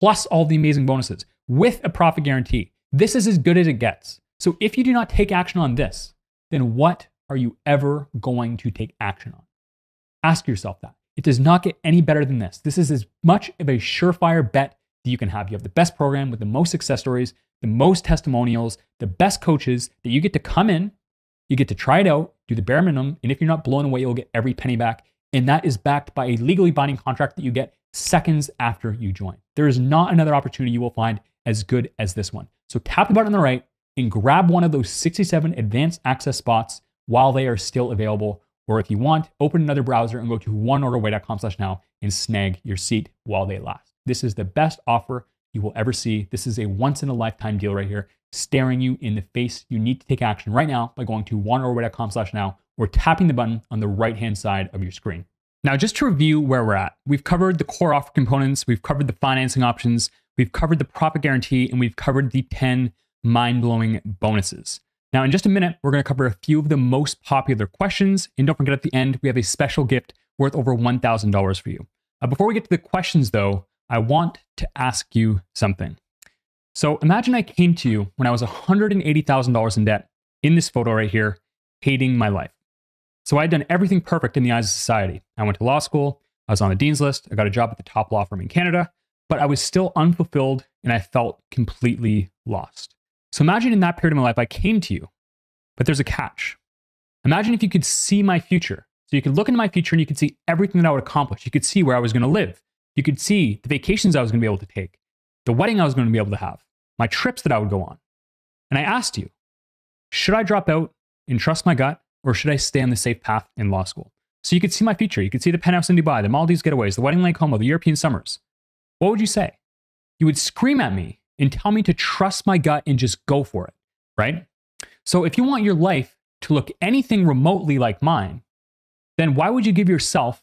plus all the amazing bonuses with a profit guarantee. This is as good as it gets. So if you do not take action on this, then what are you ever going to take action on? Ask yourself that. It does not get any better than this. This is as much of a surefire bet that you can have. You have the best program with the most success stories, the most testimonials, the best coaches that you get to come in, you get to try it out, do the bare minimum, and if you're not blown away, you'll get every penny back. And that is backed by a legally binding contract that you get seconds after you join. There is not another opportunity you will find as good as this one. So tap the button on the right and grab one of those 67 advanced access spots while they are still available. Or if you want, open another browser and go to oneorderway.com/now and snag your seat while they last. This is the best offer you will ever see. This is a once in a lifetime deal right here, staring you in the face. You need to take action right now by going to oneorderway.com/now or tapping the button on the right-hand side of your screen. Now, just to review where we're at, we've covered the core offer components, we've covered the financing options, we've covered the profit guarantee, and we've covered the 10 mind-blowing bonuses. Now, in just a minute, we're going to cover a few of the most popular questions. And don't forget, at the end, we have a special gift worth over $1,000 for you. Before we get to the questions, though, I want to ask you something. So imagine I came to you when I was $180,000 in debt in this photo right here, hating my life. So I had done everything perfect in the eyes of society. I went to law school, I was on the dean's list, I got a job at the top law firm in Canada, but I was still unfulfilled and I felt completely lost. So imagine in that period of my life, I came to you, but there's a catch. Imagine if you could see my future. So you could look into my future and you could see everything that I would accomplish. You could see where I was going to live. You could see the vacations I was going to be able to take, the wedding I was going to be able to have, my trips that I would go on. And I asked you, should I drop out and trust my gut, or should I stay on the safe path in law school? So you could see my future. You could see the penthouse in Dubai, the Maldives getaways, the wedding in Lake Como, the European summers. What would you say? You would scream at me and tell me to trust my gut and just go for it, right? So if you want your life to look anything remotely like mine, then why would you give yourself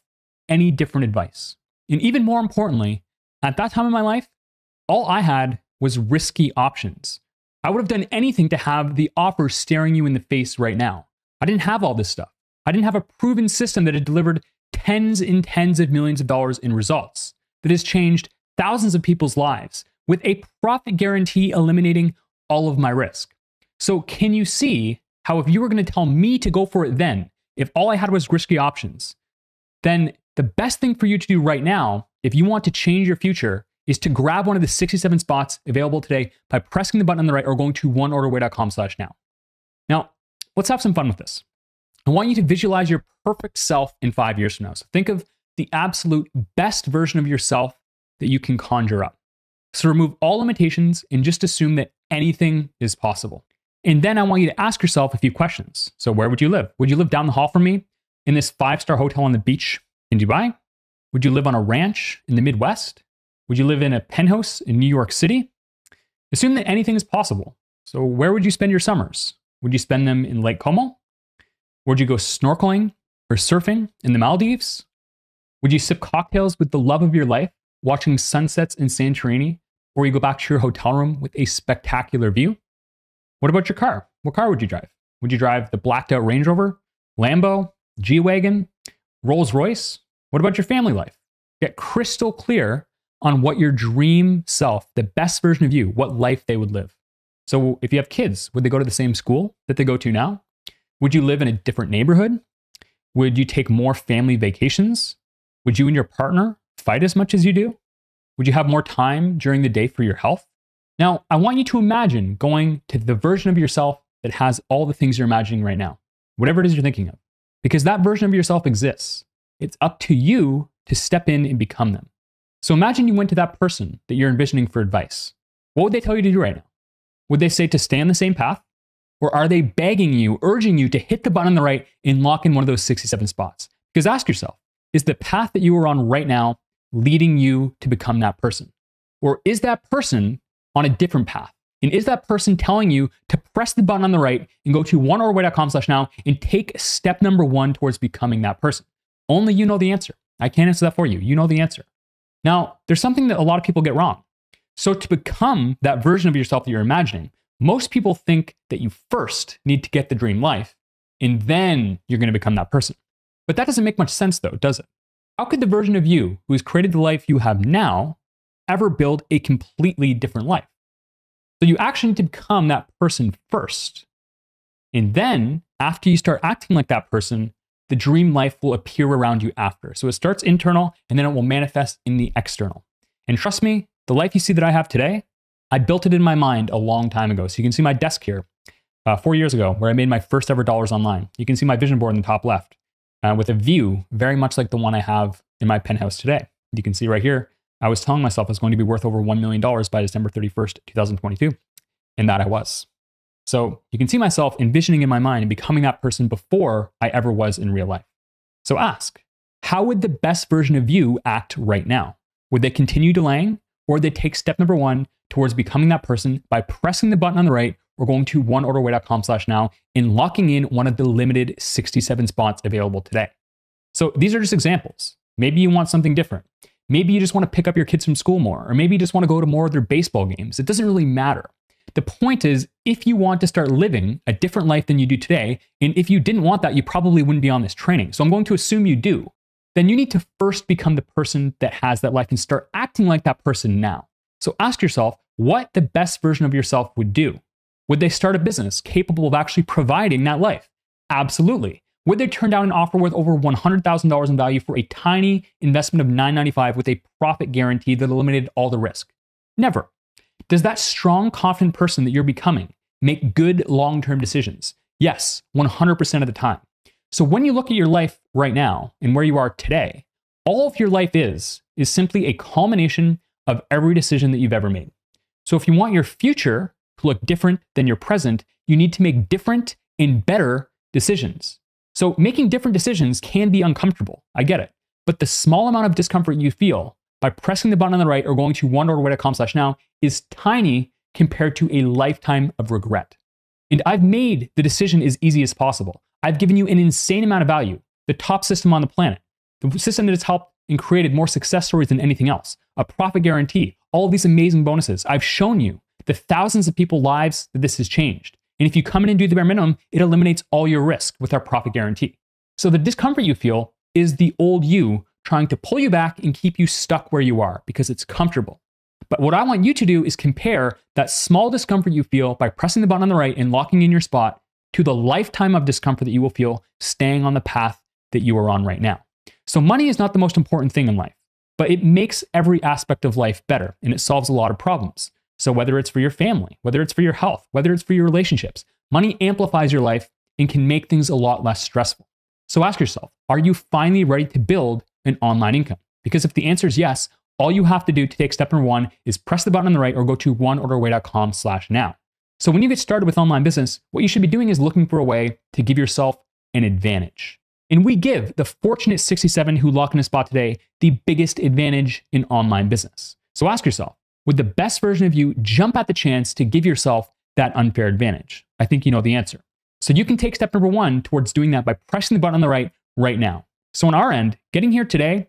any different advice? And even more importantly, at that time in my life, all I had was risky options. I would have done anything to have the offer staring you in the face right now. I didn't have all this stuff. I didn't have a proven system that had delivered tens and tens of millions of dollars in results, that has changed thousands of people's lives with a profit guarantee eliminating all of my risk. So can you see how if you were going to tell me to go for it then, if all I had was risky options, then the best thing for you to do right now, if you want to change your future, is to grab one of the 67 spots available today by pressing the button on the right or going to oneorderway.com/now. Now, let's have some fun with this. I want you to visualize your perfect self in 5 years from now. So think of the absolute best version of yourself that you can conjure up. So remove all limitations and just assume that anything is possible. And then I want you to ask yourself a few questions. So where would you live? Would you live down the hall from me in this 5-star hotel on the beach in Dubai? Would you live on a ranch in the Midwest? Would you live in a penthouse in New York City? Assume that anything is possible. So where would you spend your summers? Would you spend them in Lake Como? Would you go snorkeling or surfing in the Maldives? Would you sip cocktails with the love of your life, watching sunsets in Santorini, or you go back to your hotel room with a spectacular view? What about your car? What car would you drive? Would you drive the blacked out Range Rover, Lambo, G-Wagon, Rolls Royce? What about your family life? Get crystal clear on what your dream self, the best version of you, what life they would live. So if you have kids, would they go to the same school that they go to now? Would you live in a different neighborhood? Would you take more family vacations? Would you and your partner fight as much as you do? Would you have more time during the day for your health? Now, I want you to imagine going to the version of yourself that has all the things you're imagining right now, whatever it is you're thinking of, because that version of yourself exists. It's up to you to step in and become them. So imagine you went to that person that you're envisioning for advice. What would they tell you to do right now? Would they say to stay on the same path? Or are they begging you, urging you to hit the button on the right and lock in one of those 67 spots? Because ask yourself, is the path that you are on right now leading you to become that person? Or is that person on a different path? And is that person telling you to press the button on the right and go to oneorderway.com/now and take step number 1 towards becoming that person? Only you know the answer. I can't answer that for you. You know the answer. Now, there's something that a lot of people get wrong. So to become that version of yourself that you're imagining, most people think that you first need to get the dream life, and then you're going to become that person. But that doesn't make much sense though, does it? How could the version of you who has created the life you have now ever build a completely different life? So you actually need to become that person first. And then after you start acting like that person, the dream life will appear around you after. So it starts internal and then it will manifest in the external. And trust me, the life you see that I have today, I built it in my mind a long time ago. So you can see my desk here 4 years ago where I made my first ever dollars online. You can see my vision board in the top left with a view very much like the one I have in my penthouse today. You can see right here, I was telling myself I was going to be worth over $1 million by December 31st, 2022. And that I was. So you can see myself envisioning in my mind and becoming that person before I ever was in real life. So ask, how would the best version of you act right now? Would they continue delaying, or would they take step number 1 towards becoming that person by pressing the button on the right or going to oneorderway.com/now and locking in one of the limited 67 spots available today? So these are just examples. Maybe you want something different. Maybe you just want to pick up your kids from school more, or maybe you just want to go to more of their baseball games. It doesn't really matter. The point is, if you want to start living a different life than you do today, and if you didn't want that, you probably wouldn't be on this training. So I'm going to assume you do. Then you need to first become the person that has that life and start acting like that person now. So ask yourself what the best version of yourself would do. Would they start a business capable of actually providing that life? Absolutely. Would they turn down an offer worth over $100,000 in value for a tiny investment of $995 with a profit guarantee that eliminated all the risk? Never. Does that strong, confident person that you're becoming make good long-term decisions? Yes, 100% of the time. So when you look at your life right now and where you are today, all of your life is simply a culmination of every decision that you've ever made. So if you want your future to look different than your present, you need to make different and better decisions. So making different decisions can be uncomfortable. I get it. But the small amount of discomfort you feel by pressing the button on the right or going to oneorderway.com/now is tiny compared to a lifetime of regret. And I've made the decision as easy as possible. I've given you an insane amount of value, the top system on the planet, the system that has helped and created more success stories than anything else, a profit guarantee, all of these amazing bonuses. I've shown you the thousands of people's lives that this has changed. And if you come in and do the bare minimum, it eliminates all your risk with our profit guarantee. So the discomfort you feel is the old you trying to pull you back and keep you stuck where you are because it's comfortable. But what I want you to do is compare that small discomfort you feel by pressing the button on the right and locking in your spot to the lifetime of discomfort that you will feel staying on the path that you are on right now. So money is not the most important thing in life, but it makes every aspect of life better and it solves a lot of problems. So whether it's for your family, whether it's for your health, whether it's for your relationships, money amplifies your life and can make things a lot less stressful. So ask yourself, are you finally ready to build an online income? Because if the answer is yes, all you have to do to take step number one is press the button on the right or go to oneorderway.com/now. So when you get started with online business, what you should be doing is looking for a way to give yourself an advantage. And we give the fortunate 67 who lock in a spot today the biggest advantage in online business. So ask yourself, would the best version of you jump at the chance to give yourself that unfair advantage? I think you know the answer. So you can take step number one towards doing that by pressing the button on the right now. So on our end, getting here today,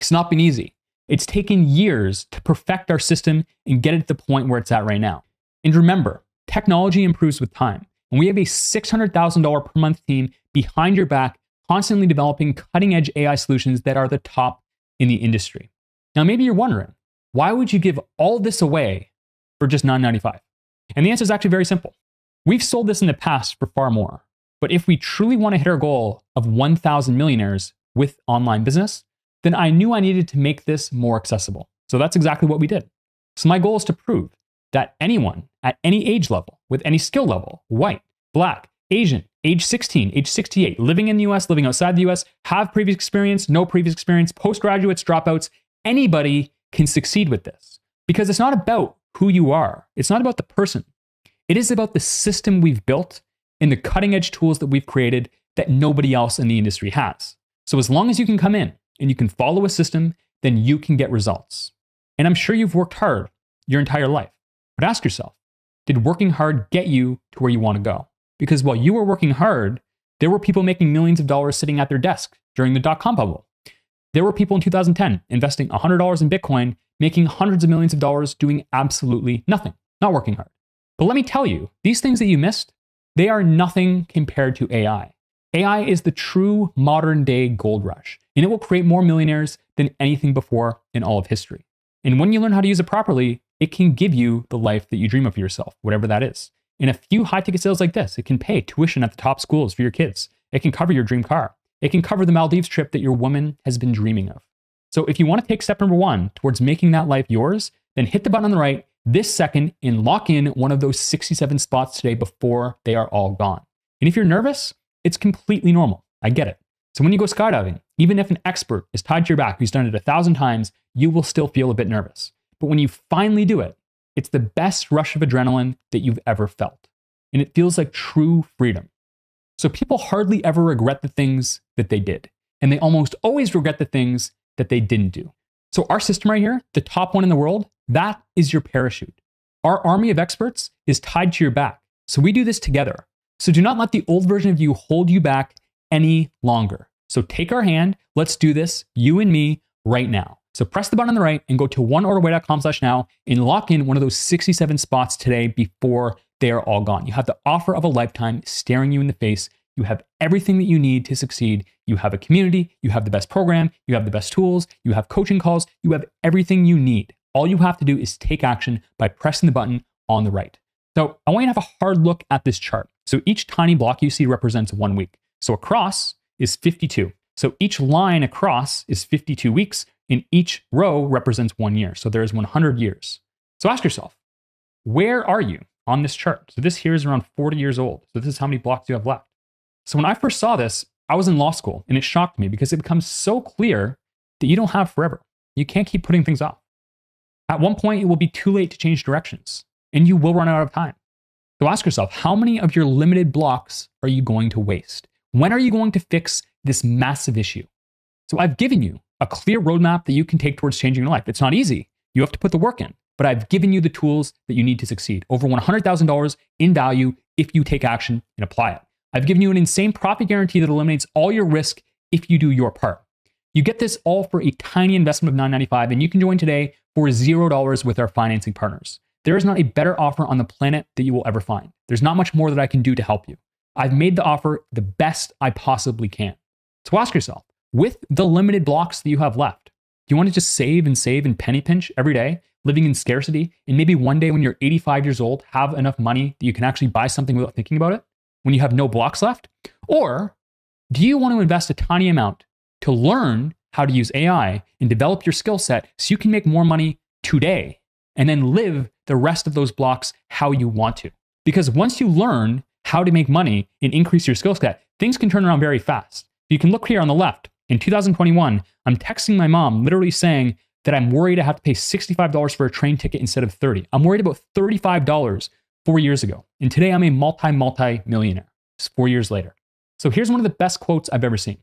it's not been easy. It's taken years to perfect our system and get it to the point where it's at right now. And remember, technology improves with time. And we have a $600,000 per month team behind your back, constantly developing cutting-edge AI solutions that are the top in the industry. Now, maybe you're wondering, why would you give all this away for just $995? And the answer is actually very simple. We've sold this in the past for far more. But if we truly want to hit our goal of 1,000 millionaires with online business, then I knew I needed to make this more accessible. So that's exactly what we did. So my goal is to prove that anyone at any age level, with any skill level, white, black, Asian, age 16, age 68, living in the US, living outside the US, have previous experience, no previous experience, postgraduates, dropouts, anybody can succeed with this. Because it's not about who you are. It's not about the person. It is about the system we've built and the cutting edge tools that we've created that nobody else in the industry has. So as long as you can come in and you can follow a system, then you can get results. And I'm sure you've worked hard your entire life. But ask yourself, did working hard get you to where you want to go? Because while you were working hard, there were people making millions of dollars sitting at their desk during the dot-com bubble. There were people in 2010 investing $100 in Bitcoin, making hundreds of millions of dollars doing absolutely nothing, not working hard. But let me tell you, these things that you missed, they are nothing compared to AI. AI is the true modern day gold rush, and it will create more millionaires than anything before in all of history. And when you learn how to use it properly, it can give you the life that you dream of for yourself, whatever that is. In a few high-ticket sales like this, it can pay tuition at the top schools for your kids. It can cover your dream car. It can cover the Maldives trip that your woman has been dreaming of. So if you want to take step number one towards making that life yours, then hit the button on the right this second and lock in one of those 67 spots today before they are all gone. And if you're nervous, it's completely normal. I get it. So when you go skydiving, even if an expert is tied to your back who's done it 1,000 times, you will still feel a bit nervous. But when you finally do it, it's the best rush of adrenaline that you've ever felt. And it feels like true freedom. So people hardly ever regret the things that they did. And they almost always regret the things that they didn't do. So our system right here, the top one in the world, that is your parachute. Our army of experts is tied to your back. So we do this together. So do not let the old version of you hold you back any longer. So take our hand, let's do this, you and me, right now. So press the button on the right and go to oneorderway.com/now and lock in one of those 67 spots today before they are all gone. You have the offer of a lifetime staring you in the face. You have everything that you need to succeed. You have a community, you have the best program, you have the best tools, you have coaching calls, you have everything you need. All you have to do is take action by pressing the button on the right. So I want you to have a hard look at this chart. So each tiny block you see represents 1 week. So across is 52. So each line across is 52 weeks, and each row represents 1 year. So there's 100 years. So ask yourself, where are you on this chart? So this here is around 40 years old. So this is how many blocks you have left. So when I first saw this, I was in law school, and it shocked me because it becomes so clear that you don't have forever. You can't keep putting things off. At one point, it will be too late to change directions, and you will run out of time. So ask yourself, how many of your limited blocks are you going to waste? When are you going to fix this massive issue? So I've given you a clear roadmap that you can take towards changing your life. It's not easy. You have to put the work in, but I've given you the tools that you need to succeed. Over $100,000 in value if you take action and apply it. I've given you an insane profit guarantee that eliminates all your risk if you do your part. You get this all for a tiny investment of $9.95, and you can join today for $0 with our financing partners. There is not a better offer on the planet that you will ever find. There's not much more that I can do to help you. I've made the offer the best I possibly can. So ask yourself, with the limited blocks that you have left, do you want to just save and penny pinch every day, living in scarcity, and maybe one day when you're 85 years old, have enough money that you can actually buy something without thinking about it, when you have no blocks left? Or do you want to invest a tiny amount to learn how to use AI and develop your skill set so you can make more money today and then live the rest of those blocks how you want to? Because once you learn how to make money and increase your skill set, things can turn around very fast. You can look here on the left. In 2021, I'm texting my mom literally saying that I'm worried I have to pay $65 for a train ticket instead of $30. I'm worried about $35 4 years ago. And today I'm a multi-millionaire. It's 4 years later. So here's one of the best quotes I've ever seen.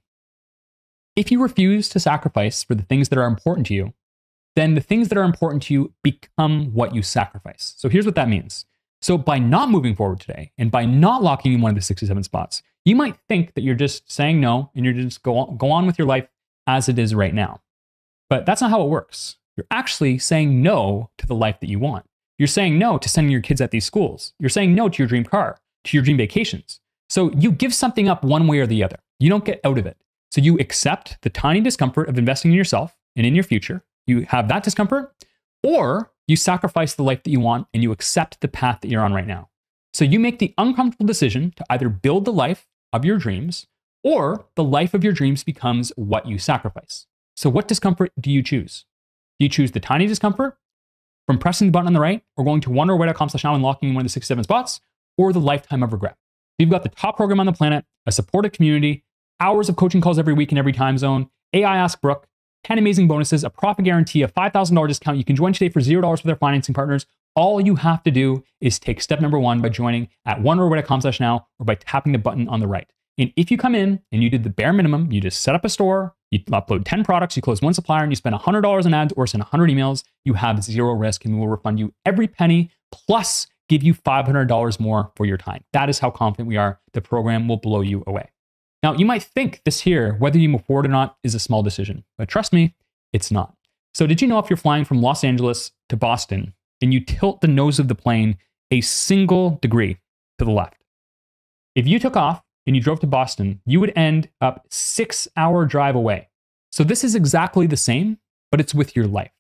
If you refuse to sacrifice for the things that are important to you, then the things that are important to you become what you sacrifice. So here's what that means. So by not moving forward today and by not locking in one of the 67 spots, you might think that you're just saying no and you're just go on with your life as it is right now. But that's not how it works. You're actually saying no to the life that you want. You're saying no to sending your kids at these schools. You're saying no to your dream car, to your dream vacations. So you give something up one way or the other. You don't get out of it. So you accept the tiny discomfort of investing in yourself and in your future. You have that discomfort, or you sacrifice the life that you want and you accept the path that you're on right now. So you make the uncomfortable decision to either build the life of your dreams, or the life of your dreams becomes what you sacrifice. So what discomfort do you choose? Do you choose the tiny discomfort from pressing the button on the right, or going to oneorderway.com/now and locking in one of the 67 spots, or the lifetime of regret? You've got the top program on the planet, a supportive community, hours of coaching calls every week in every time zone, AI Ask Brook, 10 amazing bonuses, a profit guarantee, a $5,000 discount. You can join today for $0 with our financing partners. All you have to do is take step number 1 by joining at oneorderway.com/now or by tapping the button on the right. And if you come in and you did the bare minimum, you just set up a store, you upload 10 products, you close one supplier, and you spend $100 in ads or send 100 emails, you have 0 risk, and we will refund you every penny plus give you $500 more for your time. That is how confident we are the program will blow you away. Now, you might think this here, whether you move forward or not, is a small decision, but trust me, it's not. So did you know if you're flying from Los Angeles to Boston and you tilt the nose of the plane a single degree to the left, if you took off and you drove to Boston, you would end up 6-hour drive away. So this is exactly the same, but it's with your life.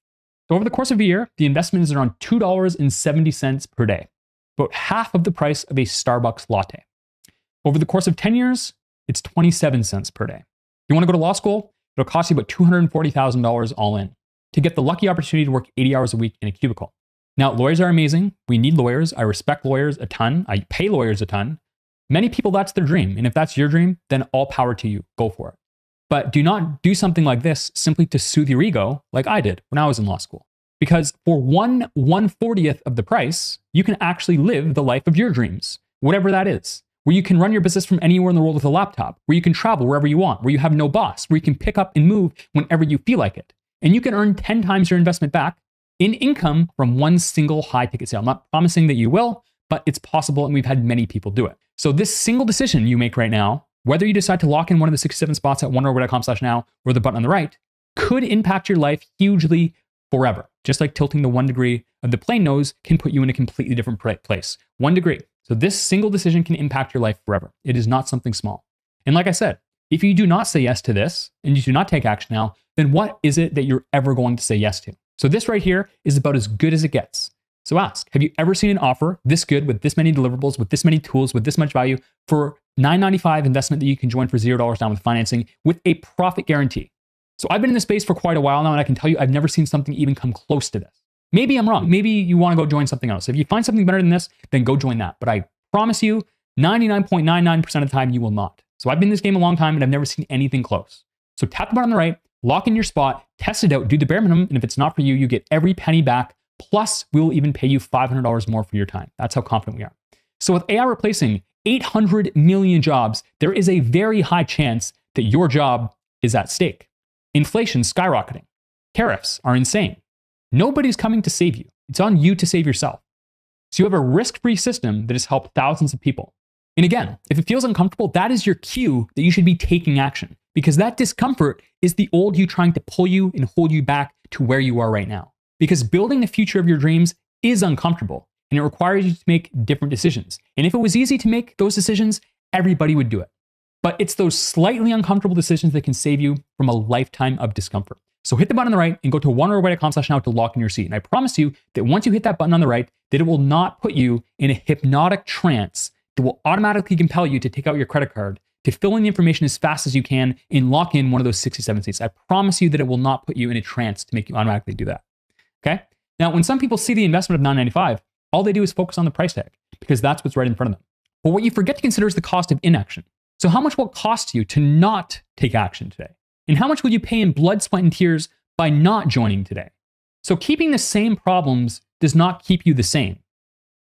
So over the course of a year, the investment is around $2.70 per day, about half of the price of a Starbucks latte. Over the course of 10 years, it's 27 cents per day. If you want to go to law school, it'll cost you about $240,000 all in to get the lucky opportunity to work 80 hours a week in a cubicle. Now, lawyers are amazing. We need lawyers. I respect lawyers a ton. I pay lawyers a ton. Many people, that's their dream. And if that's your dream, then all power to you. Go for it. But do not do something like this simply to soothe your ego like I did when I was in law school. Because for 1/140th of the price, you can actually live the life of your dreams, whatever that is. Where you can run your business from anywhere in the world with a laptop, where you can travel wherever you want, where you have no boss, where you can pick up and move whenever you feel like it. And you can earn 10 times your investment back in income from one single high ticket sale. I'm not promising that you will, but it's possible, and we've had many people do it. So this single decision you make right now, whether you decide to lock in one of the 67 spots at oneorderway.com/now or the button on the right, could impact your life hugely forever. Just like tilting the 1 degree of the plane nose can put you in a completely different place. 1 degree. So this single decision can impact your life forever. It is not something small. And like I said, if you do not say yes to this and you do not take action now, then what is it that you're ever going to say yes to? So this right here is about as good as it gets. So ask, have you ever seen an offer this good with this many deliverables, with this many tools, with this much value for $9.95 investment that you can join for $0 down with financing with a profit guarantee? So I've been in this space for quite a while now, and I can tell you I've never seen something even come close to this. Maybe I'm wrong. Maybe you want to go join something else. If you find something better than this, then go join that. But I promise you, 99.99% of the time, you will not. So I've been in this game a long time, and I've never seen anything close. So tap the button on the right, lock in your spot, test it out, do the bare minimum, and if it's not for you, you get every penny back. Plus, we will even pay you $500 more for your time. That's how confident we are. So with AI replacing 800 million jobs, there is a very high chance that your job is at stake. Inflation skyrocketing. Tariffs are insane. Nobody's coming to save you. It's on you to save yourself. So you have a risk-free system that has helped thousands of people. And again, if it feels uncomfortable, that is your cue that you should be taking action, because that discomfort is the old you trying to pull you and hold you back to where you are right now. Because building the future of your dreams is uncomfortable, and it requires you to make different decisions. And if it was easy to make those decisions, everybody would do it. But it's those slightly uncomfortable decisions that can save you from a lifetime of discomfort. So hit the button on the right and go to oneorderway.com/now to lock in your seat. And I promise you that once you hit that button on the right, that it will not put you in a hypnotic trance that will automatically compel you to take out your credit card, to fill in the information as fast as you can and lock in one of those 67 seats. I promise you that it will not put you in a trance to make you automatically do that. Okay? Now, when some people see the investment of $9.95, all they do is focus on the price tag because that's what's right in front of them. But what you forget to consider is the cost of inaction. So how much will it cost you to not take action today? And how much will you pay in blood, sweat, and tears by not joining today? So keeping the same problems does not keep you the same.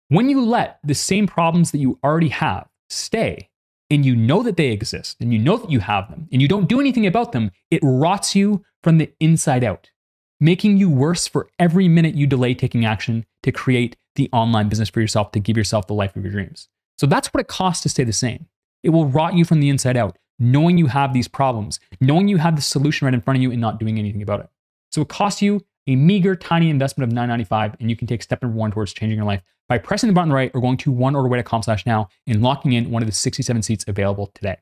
When you let the same problems that you already have stay, and you know that they exist, and you know that you have them, and you don't do anything about them, it rots you from the inside out, making you worse for every minute you delay taking action to create the online business for yourself, to give yourself the life of your dreams. So that's what it costs to stay the same. It will rot you from the inside out, knowing you have these problems, knowing you have the solution right in front of you and not doing anything about it. So it costs you a meager, tiny investment of $9.95, and you can take step number one towards changing your life by pressing the button on the right or going to oneorderway.com/now and locking in one of the 67 seats available today.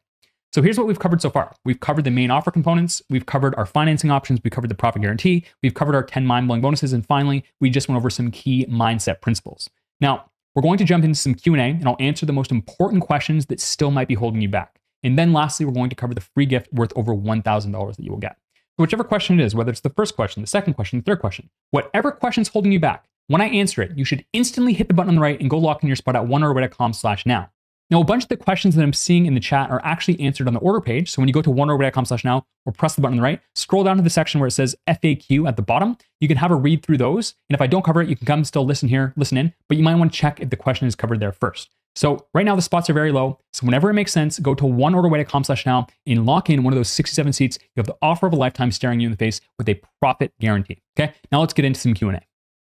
So here's what we've covered so far. We've covered the main offer components. We've covered our financing options. We've covered the profit guarantee. We've covered our 10 mind-blowing bonuses. And finally, we just went over some key mindset principles. Now, we're going to jump into some Q&A, and I'll answer the most important questions that still might be holding you back. And then lastly, we're going to cover the free gift worth over $1,000 that you will get. So whichever question it is, whether it's the first question, the second question, the third question, whatever question's holding you back, when I answer it, you should instantly hit the button on the right and go lock in your spot at oneorderway.com/now. Now, a bunch of the questions that I'm seeing in the chat are actually answered on the order page. So when you go to oneorderway.com/now or press the button on the right, scroll down to the section where it says FAQ at the bottom. You can have a read through those. And if I don't cover it, you can come still listen here, listen in, but you might want to check if the question is covered there first. So right now the spots are very low. So whenever it makes sense, go to oneorderway.com/now and lock in one of those 67 seats. You have the offer of a lifetime staring you in the face with a profit guarantee. Okay, now let's get into some Q&A.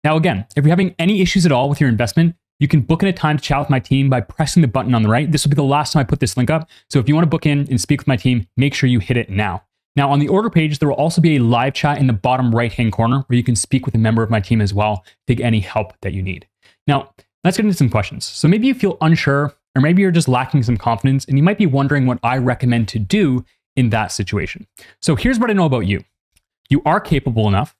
Now again, if you're having any issues at all with your investment, you can book in a time to chat with my team by pressing the button on the right. This will be the last time I put this link up. So if you want to book in and speak with my team, make sure you hit it now. Now on the order page, there will also be a live chat in the bottom right-hand corner where you can speak with a member of my team as well to get any help that you need. Now, let's get into some questions. So maybe you feel unsure, or maybe you're just lacking some confidence, and you might be wondering what I recommend to do in that situation. So here's what I know about you. You are capable enough,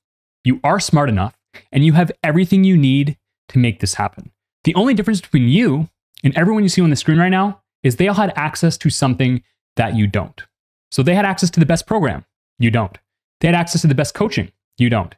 you are smart enough, and you have everything you need to make this happen. The only difference between you and everyone you see on the screen right now is they all had access to something that you don't. So they had access to the best program. You don't. They had access to the best coaching. You don't.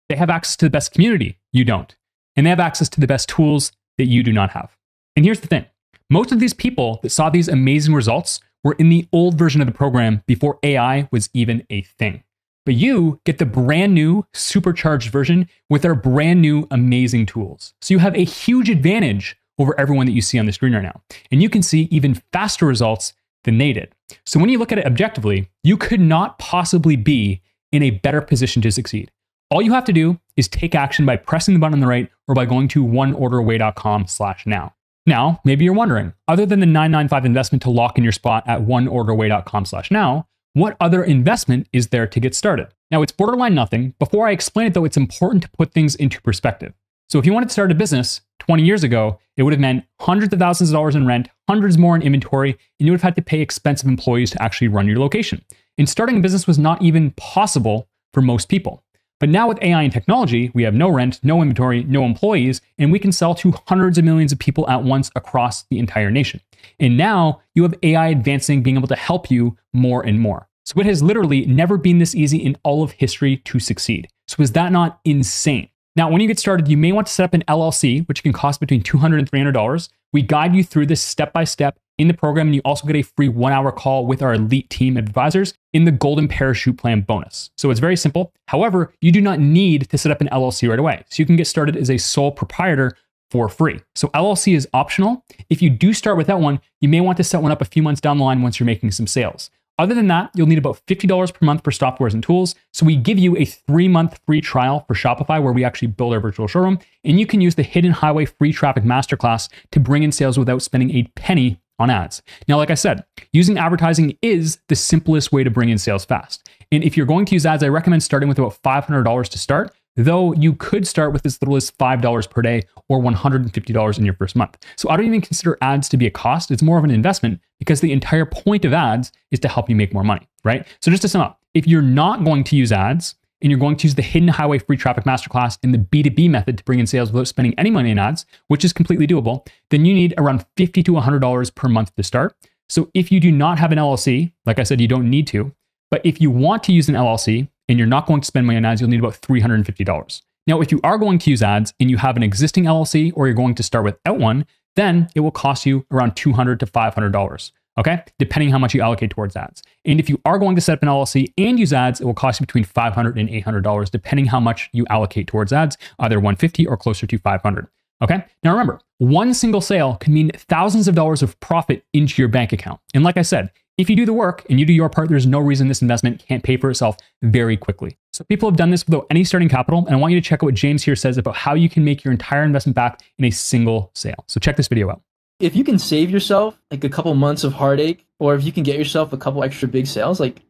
They have access to the best community. You don't. And they have access to the best tools that you do not have. And here's the thing. Most of these people that saw these amazing results were in the old version of the program before AI was even a thing. But you get the brand new supercharged version with our brand new amazing tools. So you have a huge advantage over everyone that you see on the screen right now. And you can see even faster results than they did. So when you look at it objectively, you could not possibly be in a better position to succeed. All you have to do is take action by pressing the button on the right or by going to oneorderway.com/now. Now, maybe you're wondering, other than the $9.95 investment to lock in your spot at oneorderway.com/now, what other investment is there to get started? Now, it's borderline nothing. Before I explain it, though, it's important to put things into perspective. So if you wanted to start a business 20 years ago, it would have meant hundreds of thousands of dollars in rent, hundreds more in inventory, and you would have had to pay expensive employees to actually run your location. And starting a business was not even possible for most people. But now with AI and technology, we have no rent, no inventory, no employees, and we can sell to hundreds of millions of people at once across the entire nation. And now you have AI advancing, being able to help you more and more. So it has literally never been this easy in all of history to succeed. So is that not insane? Now, when you get started, you may want to set up an LLC, which can cost between $200 and $300. We guide you through this step-by-step in the program, and you also get a free 1-hour call with our elite team of advisors in the Golden Parachute Plan bonus. So it's very simple. However, you do not need to set up an LLC right away. So you can get started as a sole proprietor for free. So LLC is optional. If you do start without one, you may want to set one up a few months down the line once you're making some sales. Other than that, you'll need about $50 per month for softwares and tools. So we give you a 3-month free trial for Shopify where we actually build our virtual showroom, and you can use the Hidden Highway Free Traffic Masterclass to bring in sales without spending a penny on ads. Now, like I said, using advertising is the simplest way to bring in sales fast. And if you're going to use ads, I recommend starting with about $500 to start, though you could start with as little as $5 per day or $150 in your first month. So I don't even consider ads to be a cost. It's more of an investment because the entire point of ads is to help you make more money, right? So just to sum up, if you're not going to use ads and you're going to use the Hidden Highway Free Traffic Masterclass and the B2B method to bring in sales without spending any money in ads, which is completely doable, then you need around $50 to $100 per month to start. So if you do not have an LLC, like I said, you don't need to, but if you want to use an LLC and you're not going to spend money on ads, you'll need about $350. Now, if you are going to use ads and you have an existing LLC or you're going to start without one, then it will cost you around $200 to $500. Okay, depending how much you allocate towards ads. And if you are going to set up an LLC and use ads, it will cost you between $500 and $800, depending how much you allocate towards ads, either $150 or closer to $500. Okay, now remember, one single sale can mean thousands of dollars of profit into your bank account. And like I said, if you do the work and you do your part, there's no reason this investment can't pay for itself very quickly. So people have done this without any starting capital, and I want you to check out what James here says about how you can make your entire investment back in a single sale. So check this video out. If you can save yourself like a couple months of heartache, or if you can get yourself a couple extra big sales, like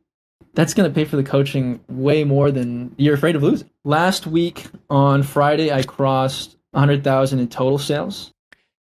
that's going to pay for the coaching way more than you're afraid of losing. Last week on Friday, I crossed 100,000 in total sales.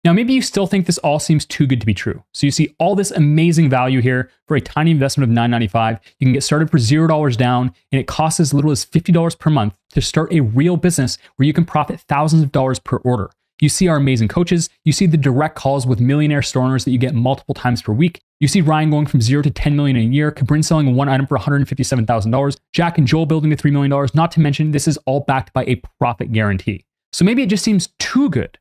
Now, maybe you still think this all seems too good to be true. So you see all this amazing value here for a tiny investment of $9.95. You can get started for $0 down, and it costs as little as $50 per month to start a real business where you can profit thousands of dollars per order. You see our amazing coaches. You see the direct calls with millionaire store owners that you get multiple times per week. You see Ryan going from 0 to 10 million a year, Cabrin selling one item for $157,000, Jack and Joel building to $3 million, not to mention this is all backed by a profit guarantee. So maybe it just seems too good.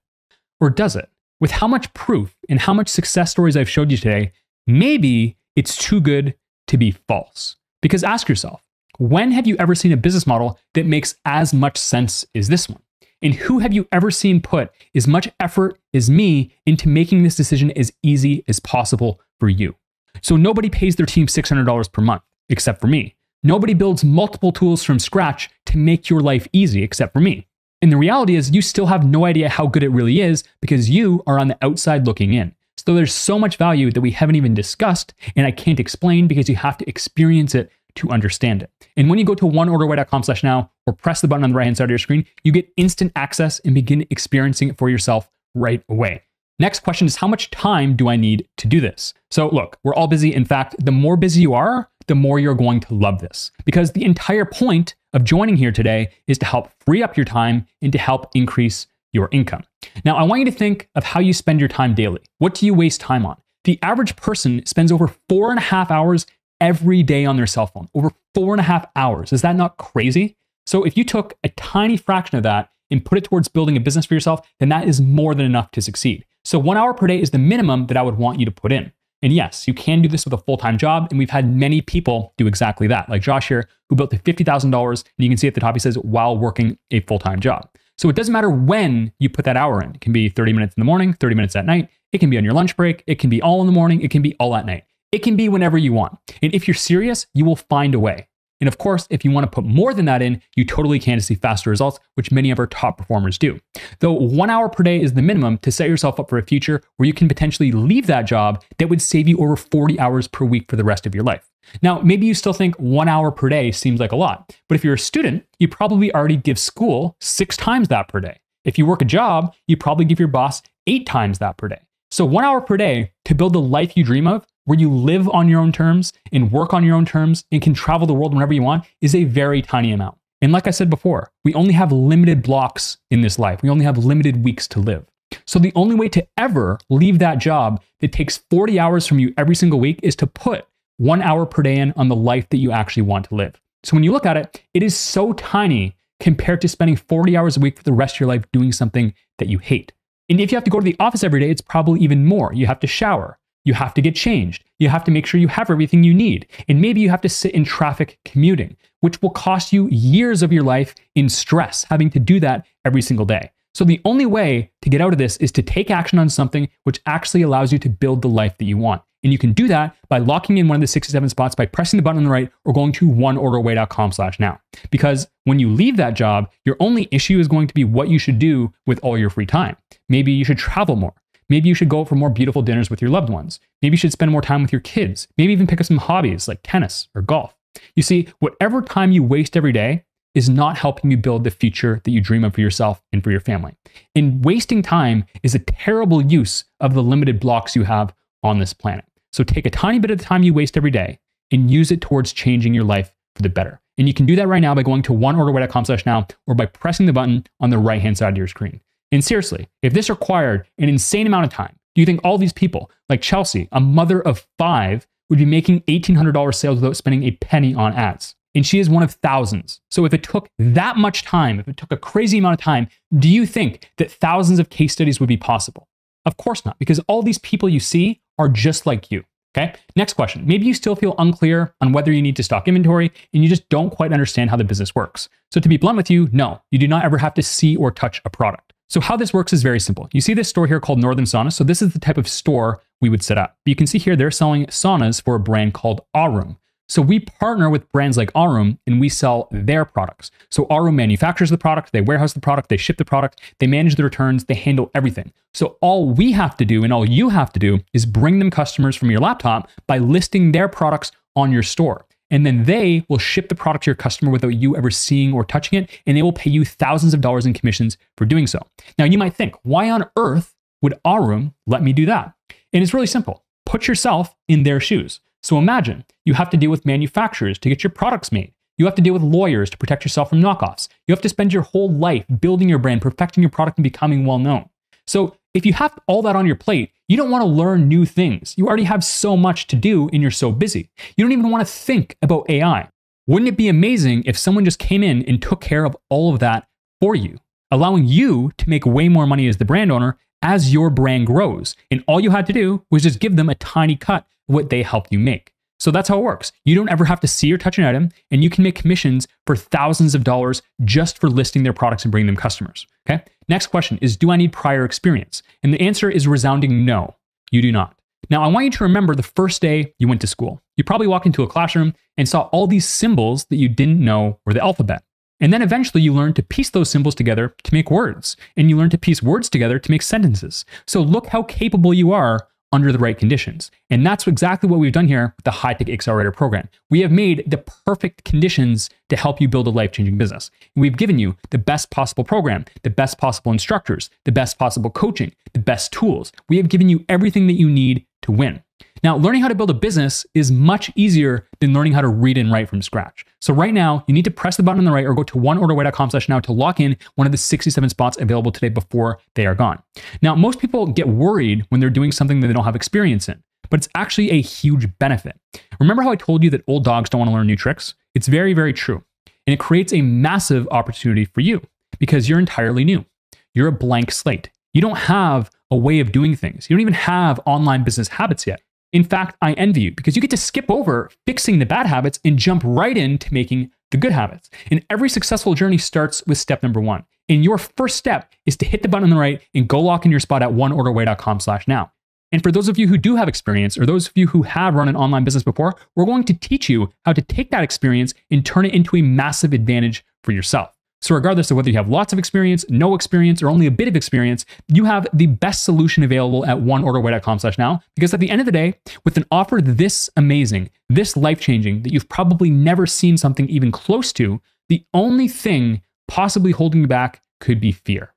Or does it? With how much proof and how much success stories I've showed you today, maybe it's too good to be false. Because ask yourself, when have you ever seen a business model that makes as much sense as this one? And who have you ever seen put as much effort as me into making this decision as easy as possible for you? So nobody pays their team $600 per month, except for me. Nobody builds multiple tools from scratch to make your life easy, except for me. And the reality is you still have no idea how good it really is because you are on the outside looking in. So there's so much value that we haven't even discussed and I can't explain because you have to experience it to understand it. And when you go to oneorderway.com/now or press the button on the right-hand side of your screen, you get instant access and begin experiencing it for yourself right away. Next question is, how much time do I need to do this? So look, we're all busy. In fact, the more busy you are, the more you're going to love this because the entire point of joining here today is to help free up your time and to help increase your income. Now, I want you to think of how you spend your time daily. What do you waste time on? The average person spends over 4.5 hours every day on their cell phone, over 4.5 hours. Is that not crazy? So if you took a tiny fraction of that and put it towards building a business for yourself, then that is more than enough to succeed. So 1 hour per day is the minimum that I would want you to put in. And yes, you can do this with a full-time job. And we've had many people do exactly that, like Josh here, who built to $50,000. And you can see at the top, he says, while working a full-time job. So it doesn't matter when you put that hour in. It can be 30 minutes in the morning, 30 minutes at night. It can be on your lunch break. It can be all in the morning. It can be all at night. It can be whenever you want. And if you're serious, you will find a way. And of course, if you want to put more than that in, you totally can to see faster results, which many of our top performers do. Though 1 hour per day is the minimum to set yourself up for a future where you can potentially leave that job that would save you over 40 hours per week for the rest of your life. Now, maybe you still think 1 hour per day seems like a lot, but if you're a student, you probably already give school 6 times that per day. If you work a job, you probably give your boss 8 times that per day. So 1 hour per day to build the life you dream of, where you live on your own terms and work on your own terms and can travel the world whenever you want, is a very tiny amount. And like I said before, we only have limited blocks in this life. We only have limited weeks to live. So the only way to ever leave that job that takes 40 hours from you every single week is to put 1 hour per day in on the life that you actually want to live. So when you look at it, it is so tiny compared to spending 40 hours a week for the rest of your life doing something that you hate. And if you have to go to the office every day, it's probably even more. You have to shower. You have to get changed. You have to make sure you have everything you need. And maybe you have to sit in traffic commuting, which will cost you years of your life in stress, having to do that every single day. So the only way to get out of this is to take action on something which actually allows you to build the life that you want. And you can do that by locking in one of the 67 spots by pressing the button on the right or going to oneorderaway.com/now. Because when you leave that job, your only issue is going to be what you should do with all your free time. Maybe you should travel more. Maybe you should go for more beautiful dinners with your loved ones. Maybe you should spend more time with your kids. Maybe even pick up some hobbies like tennis or golf. You see, whatever time you waste every day is not helping you build the future that you dream of for yourself and for your family. And wasting time is a terrible use of the limited blocks you have on this planet. So take a tiny bit of the time you waste every day and use it towards changing your life for the better. And you can do that right now by going to oneorderway.com/now or by pressing the button on the right-hand side of your screen. And seriously, if this required an insane amount of time, do you think all these people, like Chelsea, a mother of 5, would be making $1,800 sales without spending a penny on ads? And she is one of thousands. So if it took that much time, if it took a crazy amount of time, do you think that thousands of case studies would be possible? Of course not, because all these people you see are just like you. Okay. Next question. Maybe you still feel unclear on whether you need to stock inventory and you just don't quite understand how the business works. So to be blunt with you, no, you do not ever have to see or touch a product. So how this works is very simple. You see this store here called Northern Sauna. So this is the type of store we would set up. You can see here they're selling saunas for a brand called Arum. So we partner with brands like Arum and we sell their products. So Arum manufactures the product, they warehouse the product, they ship the product, they manage the returns, they handle everything. So all we have to do and all you have to do is bring them customers from your laptop by listing their products on your store. And then they will ship the product to your customer without you ever seeing or touching it, and they will pay you thousands of dollars in commissions for doing so. Now you might think, why on earth would Arum let me do that? And it's really simple. Put yourself in their shoes. So imagine you have to deal with manufacturers to get your products made. You have to deal with lawyers to protect yourself from knockoffs. You have to spend your whole life building your brand, perfecting your product, and becoming well known. So if you have all that on your plate, you don't want to learn new things. You already have so much to do and you're so busy. You don't even want to think about AI. Wouldn't it be amazing if someone just came in and took care of all of that for you, allowing you to make way more money as the brand owner as your brand grows? And all you had to do was just give them a tiny cut of what they helped you make. So that's how it works. You don't ever have to see or touch an item, and you can make commissions for thousands of dollars just for listing their products and bringing them customers. Okay. Next question is, do I need prior experience? And the answer is resounding no, you do not. Now, I want you to remember the first day you went to school. You probably walked into a classroom and saw all these symbols that you didn't know were the alphabet. And then eventually you learned to piece those symbols together to make words. And you learned to piece words together to make sentences. So look how capable you are under the right conditions. And that's exactly what we've done here with the High-Tech Accelerator program. We have made the perfect conditions to help you build a life-changing business. And we've given you the best possible program, the best possible instructors, the best possible coaching, the best tools. We have given you everything that you need to win. Now, learning how to build a business is much easier than learning how to read and write from scratch. So right now, you need to press the button on the right or go to oneorderway.com/now to lock in one of the 67 spots available today before they are gone. Now, most people get worried when they're doing something that they don't have experience in, but it's actually a huge benefit. Remember how I told you that old dogs don't want to learn new tricks? It's very, very true. And it creates a massive opportunity for you because you're entirely new. You're a blank slate. You don't have a way of doing things. You don't even have online business habits yet. In fact, I envy you because you get to skip over fixing the bad habits and jump right into making the good habits. And every successful journey starts with step number 1. And your first step is to hit the button on the right and go lock in your spot at oneorderway.com/now. And for those of you who do have experience, or those of you who have run an online business before, we're going to teach you how to take that experience and turn it into a massive advantage for yourself. So regardless of whether you have lots of experience, no experience, or only a bit of experience, you have the best solution available at oneorderway.com/now. Because at the end of the day, with an offer this amazing, this life-changing, that you've probably never seen something even close to, the only thing possibly holding you back could be fear.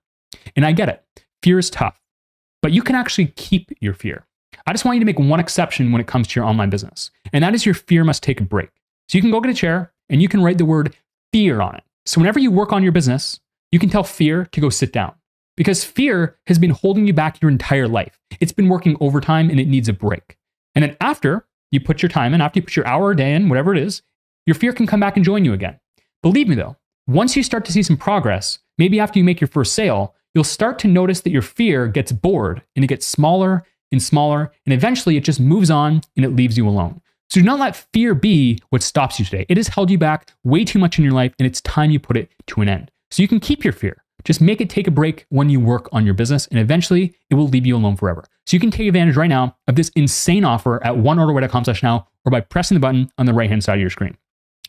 And I get it. Fear is tough, but you can actually keep your fear. I just want you to make one exception when it comes to your online business, and that is your fear must take a break. So you can go get a chair and you can write the word fear on it. So whenever you work on your business, you can tell fear to go sit down, because fear has been holding you back your entire life. It's been working overtime and it needs a break. And then after you put your time in, after you put your hour a day in, whatever it is, your fear can come back and join you again. Believe me though, once you start to see some progress, maybe after you make your first sale, you'll start to notice that your fear gets bored and it gets smaller and smaller, and eventually it just moves on and it leaves you alone. So do not let fear be what stops you today. It has held you back way too much in your life, and it's time you put it to an end. So you can keep your fear. Just make it take a break when you work on your business, and eventually it will leave you alone forever. So you can take advantage right now of this insane offer at oneorderway.com/now, or by pressing the button on the right-hand side of your screen.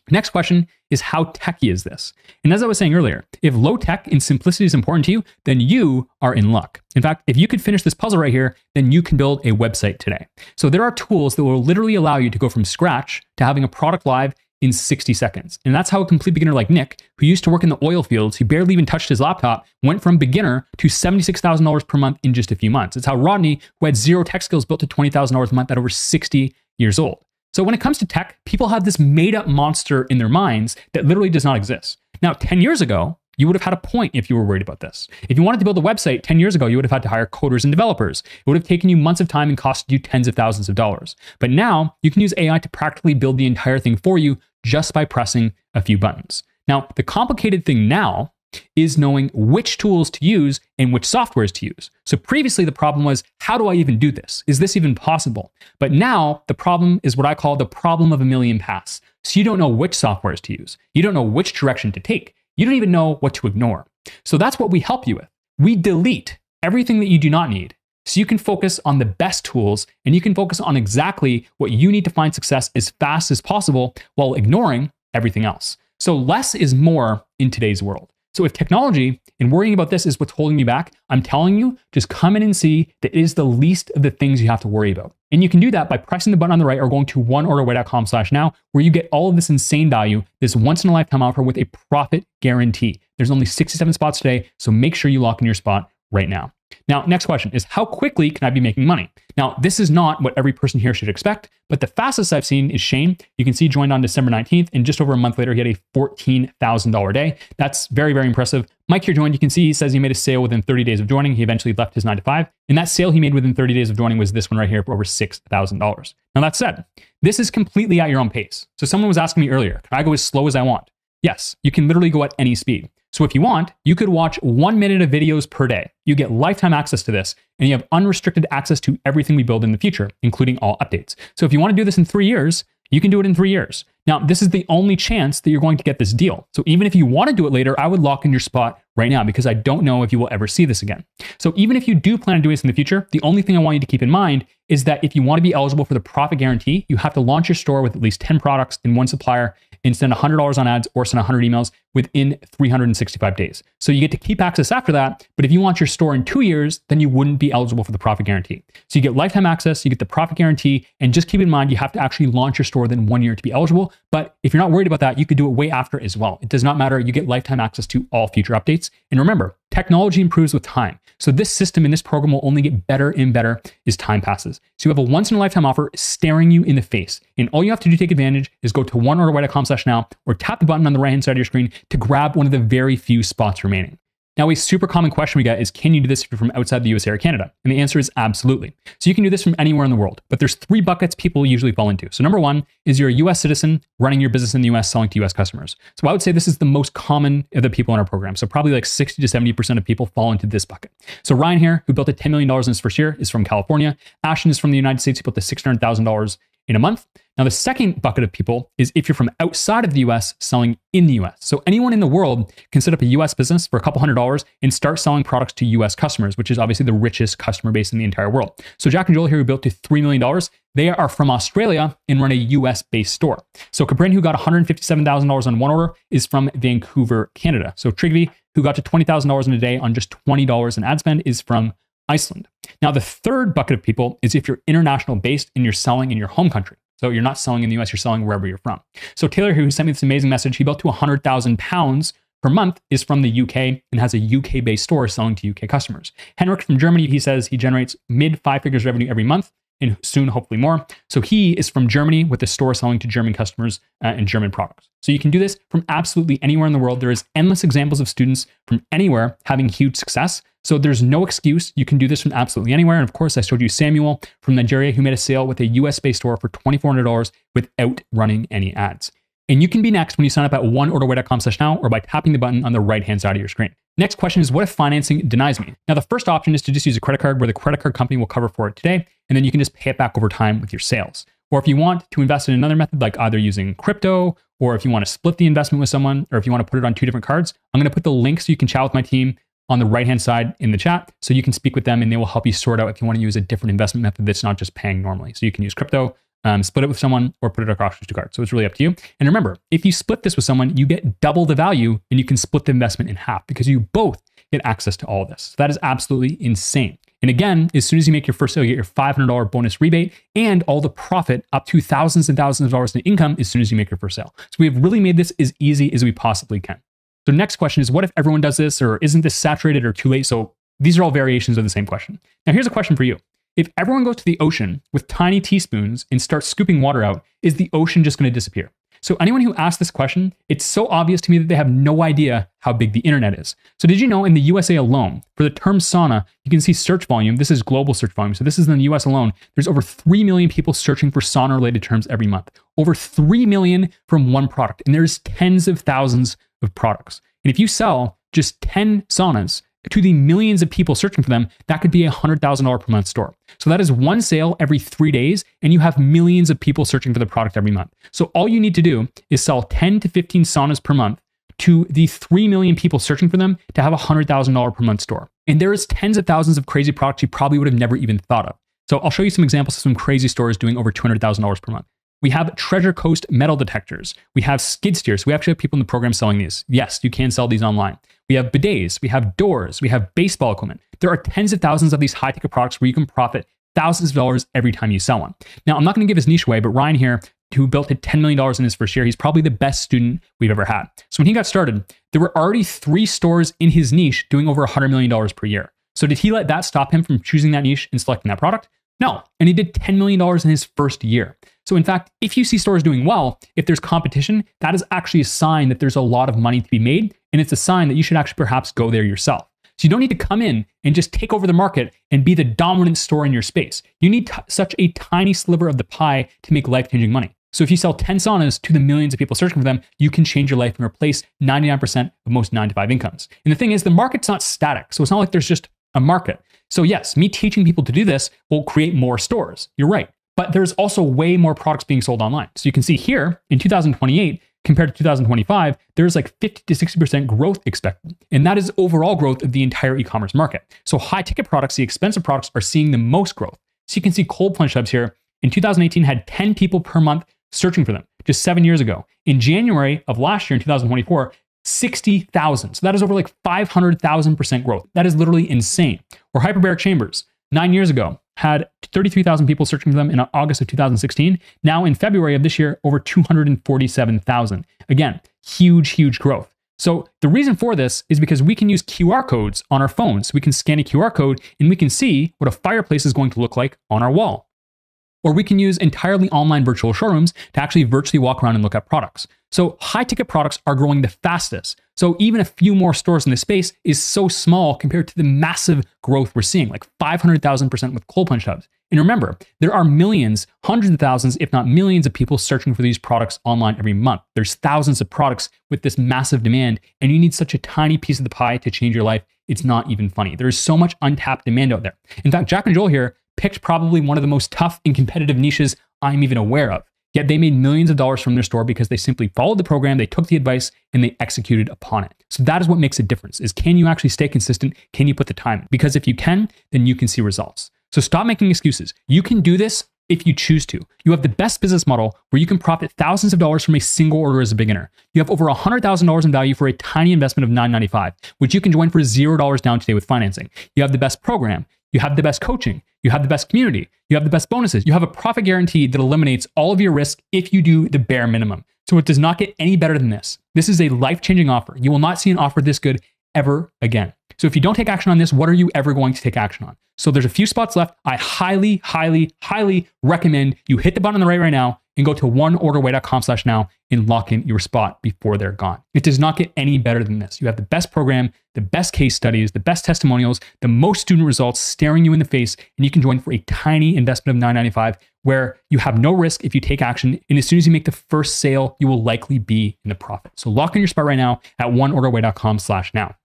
Next question is, how techy is this? And as I was saying earlier, if low tech and simplicity is important to you, then you are in luck. In fact, if you could finish this puzzle right here, then you can build a website today. So there are tools that will literally allow you to go from scratch to having a product live in 60 seconds. And that's how a complete beginner like Nick, who used to work in the oil fields, who barely even touched his laptop, went from beginner to $76,000 per month in just a few months. It's how Rodney, who had zero tech skills, built to $20,000 a month at over 60 years old. So when it comes to tech, people have this made-up monster in their minds that literally does not exist. Now, 10 years ago, you would have had a point if you were worried about this. If you wanted to build a website 10 years ago, you would have had to hire coders and developers. It would have taken you months of time and costed you tens of thousands of dollars. But now you can use AI to practically build the entire thing for you just by pressing a few buttons. Now, the complicated thing now is knowing which tools to use and which softwares to use. So previously the problem was, how do I even do this? Is this even possible? But now the problem is what I call the problem of a million paths. So you don't know which softwares to use. You don't know which direction to take. You don't even know what to ignore. So that's what we help you with. We delete everything that you do not need, so you can focus on the best tools, and you can focus on exactly what you need to find success as fast as possible while ignoring everything else. So less is more in today's world. So if technology and worrying about this is what's holding you back, I'm telling you, just come in and see that it is the least of the things you have to worry about. And you can do that by pressing the button on the right or going to oneorderway.com/now, where you get all of this insane value, this once-in-a-lifetime offer with a profit guarantee. There's only 67 spots today, so make sure you lock in your spot right now. Now, next question is, how quickly can I be making money? Now, this is not what every person here should expect, but the fastest I've seen is Shane. You can see joined on December 19th, and just over a month later, he had a $14,000 day. That's very, very impressive. Mike here joined. You can see he says he made a sale within 30 days of joining. He eventually left his 9-to-5, and that sale he made within 30 days of joining was this one right here for over $6,000. Now, that said, this is completely at your own pace. So someone was asking me earlier, can I go as slow as I want? Yes, you can literally go at any speed. So if you want, you could watch 1 minute of videos per day. You get lifetime access to this, and you have unrestricted access to everything we build in the future, including all updates. So if you want to do this in 3 years, you can do it in 3 years. Now, this is the only chance that you're going to get this deal. So even if you want to do it later, I would lock in your spot right now, because I don't know if you will ever see this again. So even if you do plan on doing this in the future, the only thing I want you to keep in mind is that if you want to be eligible for the profit guarantee, you have to launch your store with at least 10 products in one supplier and send $100 on ads or send 100 emails within 365 days. So you get to keep access after that, but if you want your store in 2 years, then you wouldn't be eligible for the profit guarantee. So you get lifetime access, you get the profit guarantee, and just keep in mind, you have to actually launch your store within 1 year to be eligible. But if you're not worried about that, you could do it way after as well. It does not matter. You get lifetime access to all future updates. And remember, technology improves with time. So this system and this program will only get better and better as time passes. So you have a once-in-a-lifetime offer staring you in the face. And all you have to do to take advantage is go to oneorderway.com/now or tap the button on the right-hand side of your screen to grab one of the very few spots remaining. Now, a super common question we get is, can you do this if you're from outside the USA or Canada? And the answer is absolutely. So you can do this from anywhere in the world, but there's 3 buckets people usually fall into. So number 1 is you're a US citizen running your business in the US, selling to US customers. So I would say this is the most common of the people in our program. So probably like 60 to 70% of people fall into this bucket. So Ryan here, who built $10 million in his first year, is from California. Ashton is from the United States, who built $600,000 in a month. Now, the second bucket of people is if you're from outside of the US selling in the US. So anyone in the world can set up a US business for a couple $100s and start selling products to US customers, which is obviously the richest customer base in the entire world. So Jack and Joel here, who built to $3 million, they are from Australia and run a US based store. So Cabrin, who got $157,000 on one order, is from Vancouver, Canada. So Trigvi, who got to $20,000 in a day on just $20 in ad spend, is from Iceland. Now, the third bucket of people is if you're international based and you're selling in your home country. So you're not selling in the US, you're selling wherever you're from. So Taylor, who sent me this amazing message, he built to £100,000 per month, is from the UK and has a UK-based store selling to UK customers. Henrik from Germany, he says he generates mid 5 figures revenue every month and soon, hopefully more. So he is from Germany with a store selling to German customers and German products. So you can do this from absolutely anywhere in the world. There is endless examples of students from anywhere having huge success. So there's no excuse. You can do this from absolutely anywhere. And of course, I showed you Samuel from Nigeria who made a sale with a US-based store for $2,400 without running any ads. And you can be next when you sign up at oneorderway.com/now or by tapping the button on the right-hand side of your screen. Next question is, what if financing denies me? Now, the first option is to just use a credit card where the credit card company will cover for it today, and then you can just pay it back over time with your sales. Or if you want to invest in another method, like either using crypto, or if you want to split the investment with someone, or if you want to put it on 2 different cards, I'm going to put the link so you can chat with my team on the right-hand side in the chat, so you can speak with them and they will help you sort out if you want to use a different investment method that's not just paying normally. So you can use crypto, split it with someone, or put it across 2 cards. So it's really up to you. And remember, if you split this with someone, you get double the value and you can split the investment in half because you both get access to all of this. So that is absolutely insane. And again, as soon as you make your first sale, you get your $500 bonus rebate and all the profit up to thousands and thousands of dollars in income as soon as you make your first sale. So we have really made this as easy as we possibly can. So next question is, what if everyone does this, or isn't this saturated or too late? So these are all variations of the same question. Now here's a question for you. If everyone goes to the ocean with tiny teaspoons and starts scooping water out, is the ocean just going to disappear? So anyone who asks this question, it's so obvious to me that they have no idea how big the internet is. So did you know in the USA alone, for the term sauna, you can see search volume. This is global search volume. So this is in the US alone. There's over 3 million people searching for sauna related terms every month. Over 3 million from one product. And there's tens of thousands of products. And if you sell just 10 saunas to the millions of people searching for them, that could be a $100,000 per month store. So that is one sale every 3 days, and you have millions of people searching for the product every month. So all you need to do is sell 10 to 15 saunas per month to the 3 million people searching for them to have a $100,000 per month store. And there is tens of thousands of crazy products you probably would have never even thought of. So I'll show you some examples of some crazy stores doing over $200,000 per month. We have Treasure Coast metal detectors. We have skid steers. We actually have people in the program selling these. Yes, you can sell these online. We have bidets. We have doors. We have baseball equipment. There are tens of thousands of these high-ticket products where you can profit thousands of dollars every time you sell one. Now, I'm not going to give his niche away, but Ryan here, who built to $10 million in his first year, he's probably the best student we've ever had. So when he got started, there were already 3 stores in his niche doing over $100 million per year. So did he let that stop him from choosing that niche and selecting that product? No. And he did $10 million in his first year. So in fact, if you see stores doing well, if there's competition, that is actually a sign that there's a lot of money to be made. And it's a sign that you should actually perhaps go there yourself. So you don't need to come in and just take over the market and be the dominant store in your space. You need such a tiny sliver of the pie to make life-changing money. So if you sell 10 saunas to the millions of people searching for them, you can change your life and replace 99% of most 9-to-5 incomes. And the thing is, the market's not static. So it's not like there's just a market. So yes, me teaching people to do this will create more stores. You're right. But there's also way more products being sold online. So you can see here in 2028, compared to 2025, there's like 50 to 60% growth expected. And that is overall growth of the entire e-commerce market. So high ticket products, the expensive products, are seeing the most growth. So you can see cold plunge tubs here in 2018 had 10 people per month searching for them just 7 years ago. In January of last year, in 2024, 60,000. So that is over like 500,000% growth. That is literally insane. Or hyperbaric chambers, 9 years ago, had 33,000 people searching for them in August of 2016. Now in February of this year, over 247,000. Again, huge, huge growth. So the reason for this is because we can use QR codes on our phones. We can scan a QR code and we can see what a fireplace is going to look like on our wall. Or we can use entirely online virtual showrooms to actually virtually walk around and look at products. So high ticket products are growing the fastest. So even a few more stores in this space is so small compared to the massive growth we're seeing, like 500,000% with cold plunge tubs. And remember, there are millions, hundreds of thousands, if not millions of people searching for these products online every month. There's thousands of products with this massive demand, and you need such a tiny piece of the pie to change your life. It's not even funny. There is so much untapped demand out there. In fact, Jack and Joel here picked probably one of the most tough and competitive niches I'm even aware of. Yet they made millions of dollars from their store because they simply followed the program, they took the advice, and they executed upon it. So that is what makes a difference, is can you actually stay consistent? Can you put the time in? Because if you can, then you can see results. So stop making excuses. You can do this if you choose to. You have the best business model where you can profit thousands of dollars from a single order as a beginner. You have over $100,000 in value for a tiny investment of $9.95, which you can join for $0 down today with financing. You have the best program. You have the best coaching. You have the best community. You have the best bonuses. You have a profit guarantee that eliminates all of your risk if you do the bare minimum. So it does not get any better than this. This is a life-changing offer. You will not see an offer this good ever again. So if you don't take action on this, what are you ever going to take action on? So there's a few spots left. I highly, highly, highly recommend you hit the button on the right now and go to oneorderway.com/now and lock in your spot before they're gone. It does not get any better than this. You have the best program, the best case studies, the best testimonials, the most student results staring you in the face, and you can join for a tiny investment of $9.95 where you have no risk if you take action. And as soon as you make the first sale, you will likely be in the profit. So lock in your spot right now at oneorderway.com/now.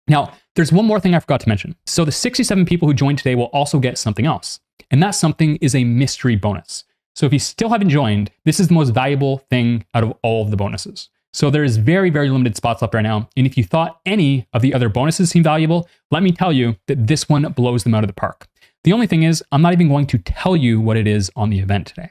Now, there's one more thing I forgot to mention. So the 67 people who joined today will also get something else. And that something is a mystery bonus. So if you still haven't joined, this is the most valuable thing out of all of the bonuses. So there is very, very limited spots left right now. And if you thought any of the other bonuses seem valuable, let me tell you that this one blows them out of the park. The only thing is, I'm not even going to tell you what it is on the event today.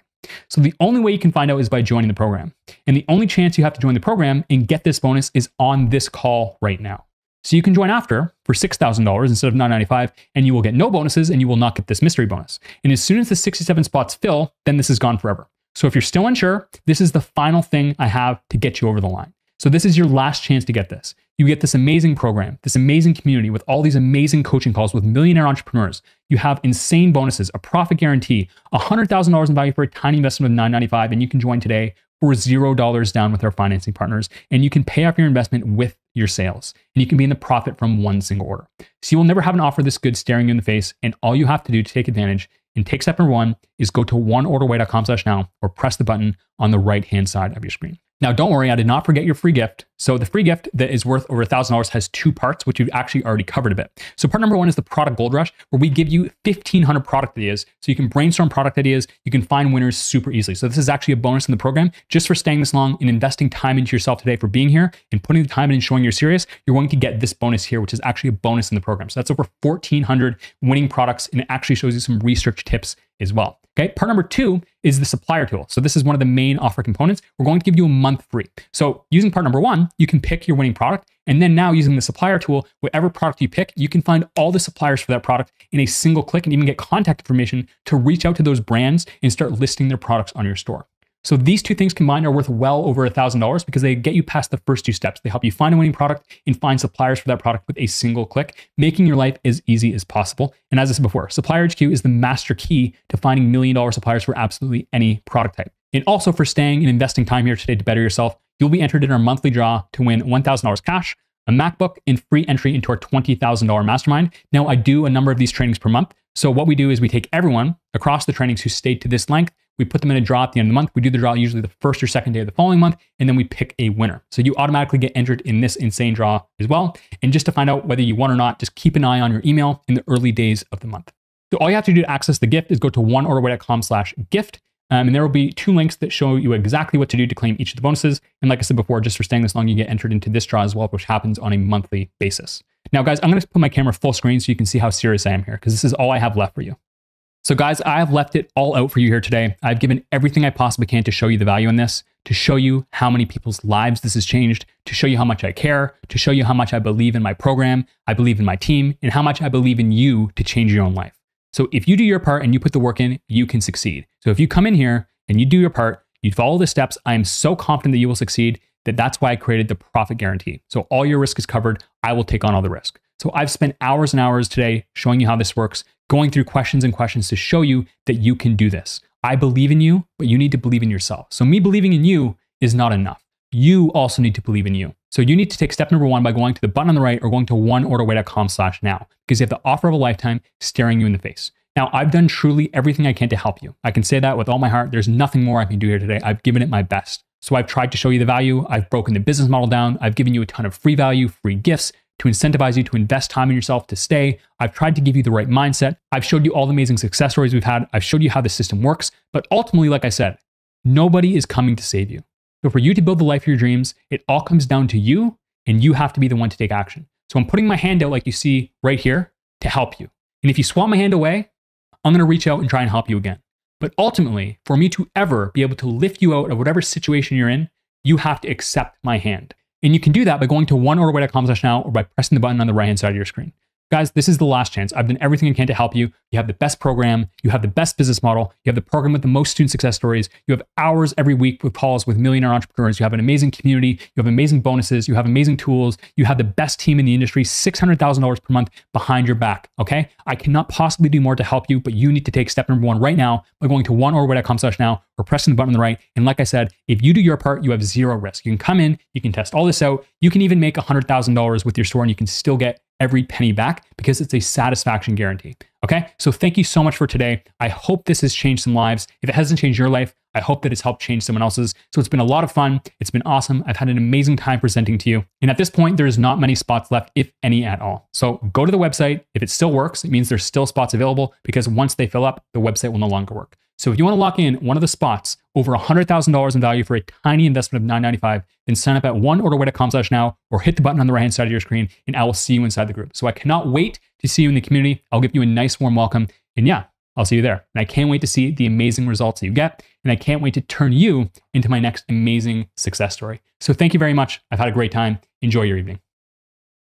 So the only way you can find out is by joining the program. And the only chance you have to join the program and get this bonus is on this call right now. So you can join after for $6,000 instead of $9.95, and you will get no bonuses and you will not get this mystery bonus. And as soon as the 67 spots fill, then this is gone forever. So if you're still unsure, this is the final thing I have to get you over the line. So this is your last chance to get this. You get this amazing program, this amazing community with all these amazing coaching calls with millionaire entrepreneurs. You have insane bonuses, a profit guarantee, $100,000 in value for a tiny investment of $9.95, and you can join today for $0 down with our financing partners, and you can pay off your investment with your sales, and you can be in the profit from one single order. So you will never have an offer this good staring you in the face, and all you have to do to take advantage and take step number one is go to oneorderway.com/now or press the button on the right-hand side of your screen. Now, don't worry, I did not forget your free gift. So the free gift that is worth over $1,000 has two parts, which we've actually already covered a bit. So part number one is the product gold rush, where we give you 1,500 product ideas. So you can brainstorm product ideas. You can find winners super easily. So this is actually a bonus in the program just for staying this long and investing time into yourself today, for being here and putting the time in and showing you're serious. You're going to get this bonus here, which is actually a bonus in the program. So that's over 1,400 winning products, and it actually shows you some research tips as well. Okay, part number two is the supplier tool. So this is one of the main offer components. We're going to give you a month free. So using part number one, you can pick your winning product. And then now using the supplier tool, whatever product you pick, you can find all the suppliers for that product in a single click and even get contact information to reach out to those brands and start listing their products on your store. So these two things combined are worth well over $1,000 because they get you past the first two steps. They help you find a winning product and find suppliers for that product with a single click, making your life as easy as possible. And as I said before, Supplier HQ is the master key to finding $1 million suppliers for absolutely any product type. And also for staying and investing time here today to better yourself, you'll be entered in our monthly draw to win $1,000 cash, a MacBook, and free entry into our $20,000 mastermind. Now, I do a number of these trainings per month. So what we do is we take everyone across the trainings who stayed to this length, we put them in a draw at the end of the month. We do the draw usually the first or second day of the following month, and then we pick a winner. So you automatically get entered in this insane draw as well. And just to find out whether you won or not, just keep an eye on your email in the early days of the month. So all you have to do to access the gift is go to oneorderway.com/gift. And there will be two links that show you exactly what to do to claim each of the bonuses. And like I said before, just for staying this long, you get entered into this draw as well, which happens on a monthly basis. Now, guys, I'm going to put my camera full screen so you can see how serious I am here, because this is all I have left for you. So guys, I have left it all out for you here today. I've given everything I possibly can to show you the value in this, to show you how many people's lives this has changed, to show you how much I care, to show you how much I believe in my program, I believe in my team, and how much I believe in you to change your own life. So if you do your part and you put the work in, you can succeed. So if you come in here and you do your part, you follow the steps, I am so confident that you will succeed that's why I created the profit guarantee. So all your risk is covered. I will take on all the risk. So I've spent hours and hours today showing you how this works, going through questions and questions to show you that you can do this. I believe in you, but you need to believe in yourself. So me believing in you is not enough. You also need to believe in you. So you need to take step number one by going to the button on the right or going to oneorderway.com/now, because you have the offer of a lifetime staring you in the face. Now, I've done truly everything I can to help you. I can say that with all my heart. There's nothing more I can do here today. I've given it my best. So I've tried to show you the value. I've broken the business model down. I've given you a ton of free value, free gifts, to incentivize you to invest time in yourself to stay. I've tried to give you the right mindset. I've showed you all the amazing success stories we've had. I've showed you how the system works. But ultimately, like I said, nobody is coming to save you. So for you to build the life of your dreams, it all comes down to you, and you have to be the one to take action. So I'm putting my hand out like you see right here to help you. And if you swat my hand away, I'm going to reach out and try and help you again. But ultimately, for me to ever be able to lift you out of whatever situation you're in, you have to accept my hand. And you can do that by going to oneorderway.com/now or by pressing the button on the right-hand side of your screen. Guys, this is the last chance. I've done everything I can to help you. You have the best program. You have the best business model. You have the program with the most student success stories. You have hours every week with calls with millionaire entrepreneurs. You have an amazing community. You have amazing bonuses. You have amazing tools. You have the best team in the industry, $600,000 per month behind your back, okay? I cannot possibly do more to help you, but you need to take step number one right now by going to oneorderway.com/now or pressing the button on the right. And like I said, if you do your part, you have zero risk. You can come in, you can test all this out. You can even make $100,000 with your store and you can still get every penny back because it's a satisfaction guarantee. Okay. So thank you so much for today. I hope this has changed some lives. If it hasn't changed your life, I hope that it's helped change someone else's. So it's been a lot of fun. It's been awesome. I've had an amazing time presenting to you. And at this point, there's not many spots left, if any at all. So go to the website. If it still works, it means there's still spots available because once they fill up, the website will no longer work. So if you want to lock in one of the spots over $100,000 in value for a tiny investment of $9.95, then sign up at oneorderway.com/now or hit the button on the right-hand side of your screen and I will see you inside the group. So I cannot wait to see you in the community. I'll give you a nice warm welcome. And yeah, I'll see you there. And I can't wait to see the amazing results that you get. And I can't wait to turn you into my next amazing success story. So thank you very much. I've had a great time. Enjoy your evening.